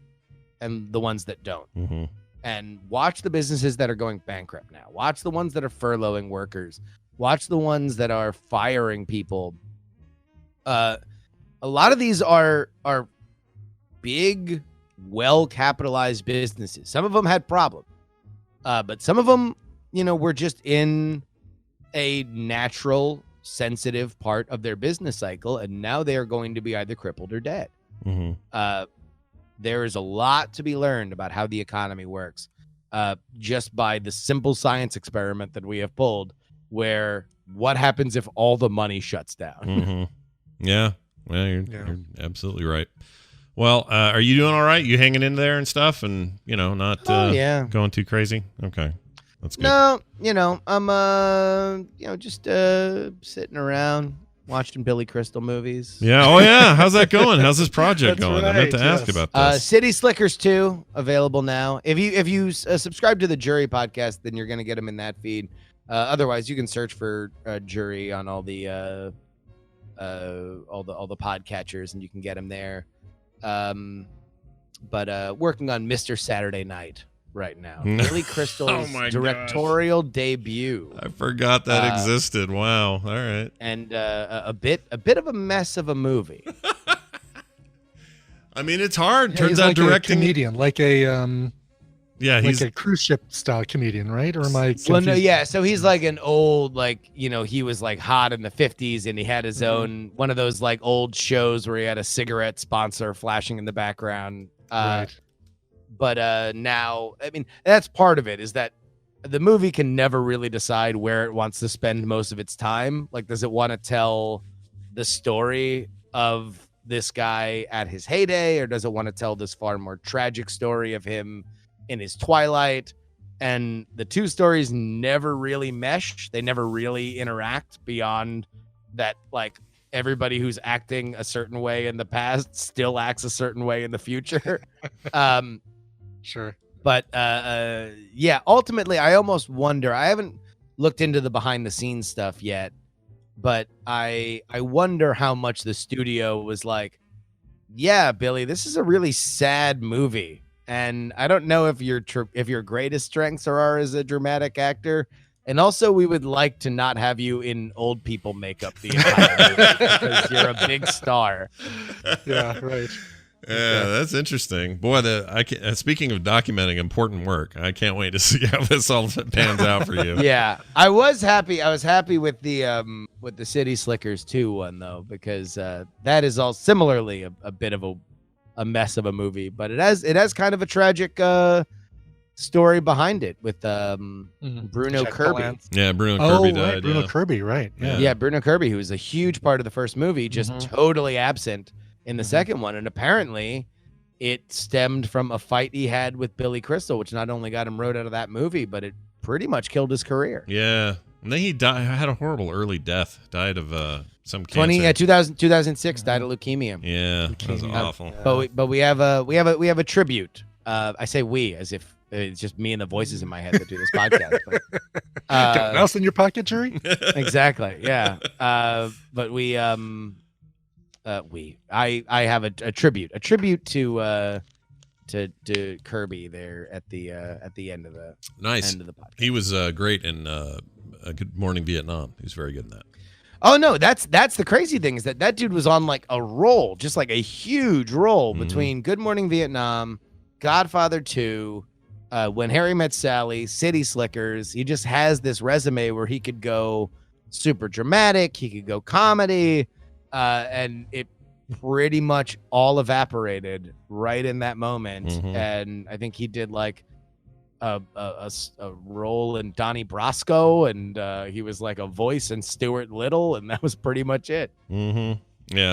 and the ones that don't, and watch the businesses that are going bankrupt now, watch the ones that are furloughing workers, watch the ones that are firing people. A lot of these are big, well-capitalized businesses. Some of them had problems, but some of them, were just in a natural, sensitive part of their business cycle, and now they are going to be either crippled or dead. There is a lot to be learned about how the economy works, just by the simple science experiment that we have pulled, where what happens if all the money shuts down? Yeah. Well, you're absolutely right. Well, are you doing all right? You hanging in there and stuff, and not going too crazy? Okay, that's good. No, I'm just sitting around watching Billy Crystal movies. Yeah. Oh yeah. How's that going? How's this project That's going? I right, meant to ask about this. City Slickers 2 available now. If you subscribe to the Jury podcast, then you're gonna get them in that feed. Otherwise, you can search for Jury on all the podcatchers, and you can get them there. But working on Mr. Saturday Night right now. Billy Crystal's directorial debut. I forgot that existed. Wow. All right. And a bit of a mess of a movie. I mean, it's hard. Turns he's out like directing a comedian, like a he's a cruise ship style comedian, right? Or am I confused? Well, no, yeah. So he's like an old, he was like hot in the 50s, and he had his own one of those like old shows where he had a cigarette sponsor flashing in the background. Right. But now, I mean, that's part of it, is that the movie can never really decide where it wants to spend most of its time. Like, does it want to tell the story of this guy at his heyday, or does it want to tell this far more tragic story of him in his twilight? And the two stories never really mesh. They never really interact beyond that. Like, everybody who's acting a certain way in the past still acts a certain way in the future. Sure. But yeah, ultimately, I almost wonder. I haven't looked into the behind the scenes stuff yet, but I wonder how much the studio was like, yeah, Billy, this is a really sad movie, and I don't know if your greatest strengths are as a dramatic actor. And also, we would like to not have you in old people makeup the entire movie because you're a big star. Yeah, right. Yeah, that's interesting. Boy, speaking of documenting important work, I can't wait to see how this all pans out for you. Yeah, I was happy. I was happy with the City Slickers 2 one though, because that is all similarly a bit of a mess of a movie, but it has kind of a tragic story behind it with Bruno Jack Kirby. Palance. Yeah, Bruno Kirby died. Right. Bruno yeah. Kirby, right? Yeah. Yeah, Bruno Kirby, who was a huge part of the first movie, just totally absent in the second one. And apparently it stemmed from a fight he had with Billy Crystal, which not only got him wrote out of that movie, but it pretty much killed his career. Yeah. And then he had a horrible early death. Died of some cancer. 2006, died of leukemia. Yeah, that was awful. But we have a tribute. I say we as if it's just me and the voices in my head that do this podcast. But, Got a mouse in your pocket, Jerry? Exactly. Yeah. But I have a tribute to Kirby there at the end of the Nice. end of the podcast. He was great in Good Morning Vietnam. He was very good in that. Oh no, that's the crazy thing is that dude was on like a roll, just like a huge roll between Good Morning Vietnam, Godfather 2, When Harry Met Sally, City Slickers. He just has this resume where he could go super dramatic, he could go comedy, and it pretty much all evaporated right in that moment. And I think he did like a role in Donnie Brasco, and he was like a voice in Stuart Little, and that was pretty much it. Yeah,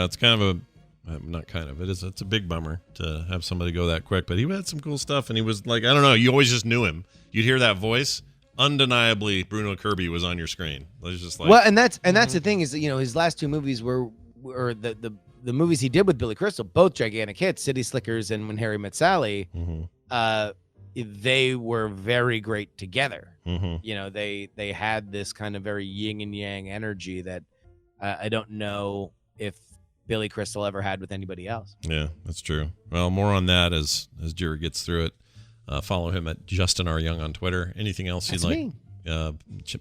it's kind of it's a big bummer to have somebody go that quick, but he had some cool stuff, and he was like, I don't know, you always just knew him. You'd hear that voice, undeniably Bruno Kirby was on your screen. It was just like, well, and that's the thing is that, his last two movies were the movies he did with Billy Crystal, both gigantic hits, City Slickers and When Harry Met Sally. They were very great together. They had this kind of very yin and yang energy that I don't know if Billy Crystal ever had with anybody else. Yeah, that's true. Well, more on that as Jerry gets through it. Follow him at Justin R. Young on Twitter. Anything else That's you'd like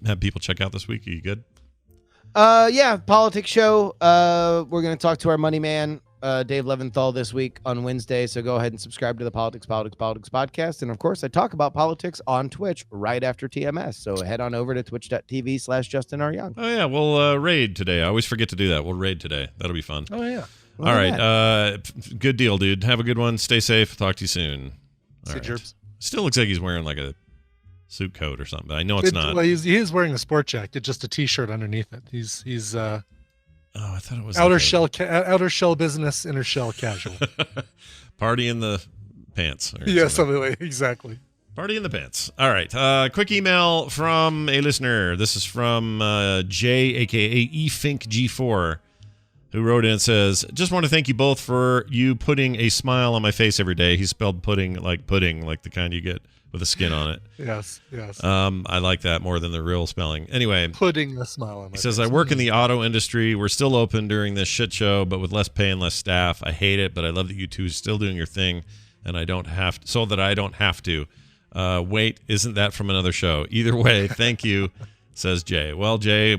have people check out this week? Are you good? Yeah, politics show. We're going to talk to our money man, Dave Leventhal, this week on Wednesday. So go ahead and subscribe to the Politics podcast. And of course, I talk about politics on Twitch right after TMS. So head on over to twitch.tv/Justin R. Young. Oh, yeah. We'll raid today. I always forget to do that. We'll raid today. That'll be fun. Oh, yeah. All right. Good deal, dude. Have a good one. Stay safe. Talk to you soon. All right. Gerbs. Still looks like he's wearing like a suit coat or something, but I know it's not. Well, he is wearing a sport jacket, just a T-shirt underneath it. He's oh, I thought it was outer shell business, inner shell casual. Party in the pants. Yeah, something like exactly. Party in the pants. All right. Quick email from a listener. This is from Jay, aka eFinkG4, who wrote in and says, "Just want to thank you both for you putting a smile on my face every day." He spelled pudding, like the kind you get with a skin on it. Yes. I like that more than the real spelling. Anyway, putting a smile on my face. He says, "I work in the auto industry. We're still open during this shit show, but with less pay and less staff. I hate it, but I love that you two are still doing your thing, and I don't have to, so that I don't have to. Wait, isn't that from another show? Either way, thank you," says Jay. Well, Jay,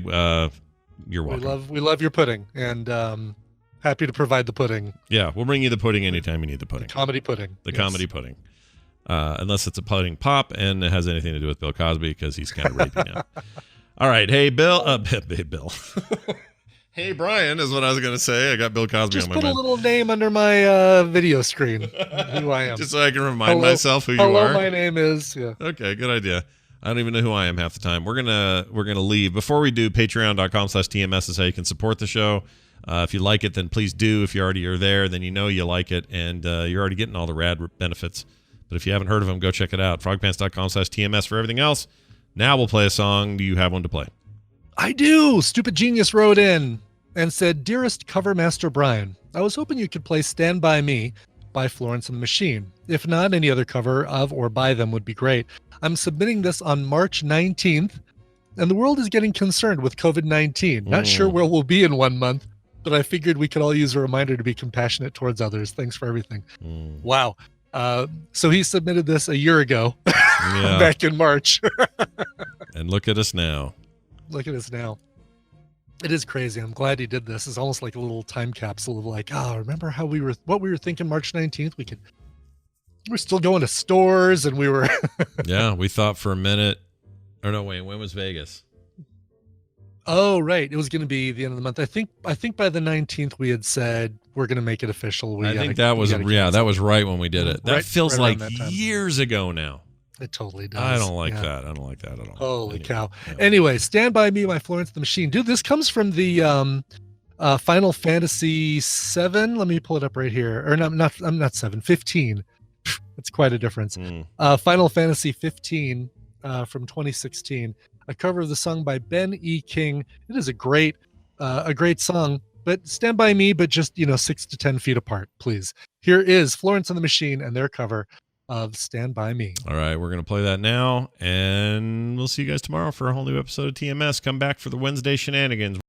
you're welcome. We love your pudding, and happy to provide the pudding. Yeah, we'll bring you the pudding anytime you need the pudding. The comedy pudding. Comedy pudding. Unless it's a pudding pop and it has anything to do with Bill Cosby, because he's kind of raping him. All right. Hey, Bill. Hey, Bill. Hey, Brian is what I was going to say. I got Bill Cosby Just on my put mind. a little name under my video screen, who I am. Just so I can remind myself who you are. Hello, my name is. Yeah. Okay, good idea. I don't even know who I am half the time. We're gonna leave. Before we do, patreon.com/TMS is how you can support the show. If you like it, then please do. If you already are there, then you know you like it, and you're already getting all the rad benefits. But if you haven't heard of them, go check it out. frogpants.com/TMS for everything else. Now we'll play a song. Do you have one to play? I do. Stupid Genius wrote in and said, "Dearest Cover Master Brian, I was hoping you could play Stand By Me by Florence and the Machine. If not, any other cover of or by them would be great. I'm submitting this on March 19th, and the world is getting concerned with COVID-19. Not sure where we'll be in 1 month, but I figured we could all use a reminder to be compassionate towards others. Thanks for everything. Wow. So he submitted this a year ago, back in March. And look at us now. Look at us now. It is crazy. I'm glad he did this. It's almost like a little time capsule of like, remember how what we were thinking March 19th? We're still going to stores, and we were. Yeah, we thought for a minute. Or no, wait, when was Vegas? Oh, right. It was going to be the end of the month. I think by the 19th we had said we're going to make it official. I think that was right when we did it. That feels like that years ago now. It totally does. I don't like that. I don't like that at all. Holy cow. Yeah. Anyway, Stand By Me by Florence the Machine. Dude, this comes from the Final Fantasy 7. Let me pull it up right here. Or not 7, 15. It's quite a difference. Final Fantasy 15 from 2016. A cover of the song by Ben E. King. It is a great song, but Stand By Me, but just 6 to 10 feet apart, please. Here is Florence and the Machine and their cover of Stand By Me. All right, we're going to play that now, and we'll see you guys tomorrow for a whole new episode of TMS. Come back for the Wednesday shenanigans.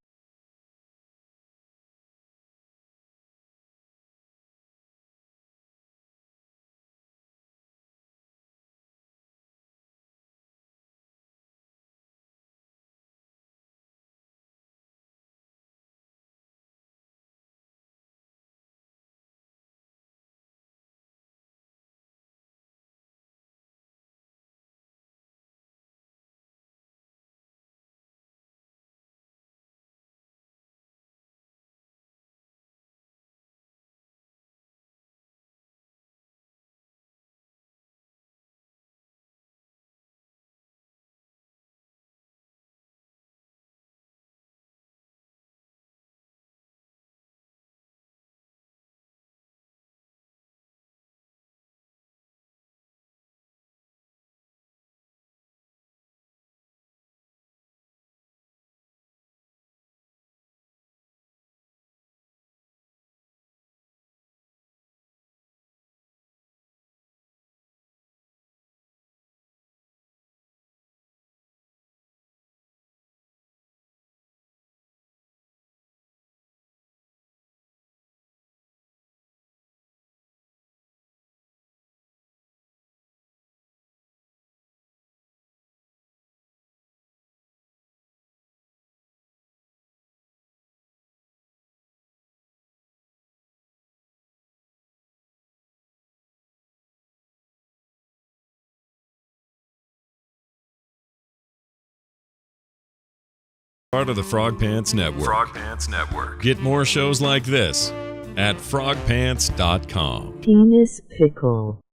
Part of the Frog Pants Network. Frog Pants Network. Get more shows like this at frogpants.com. Penis pickle.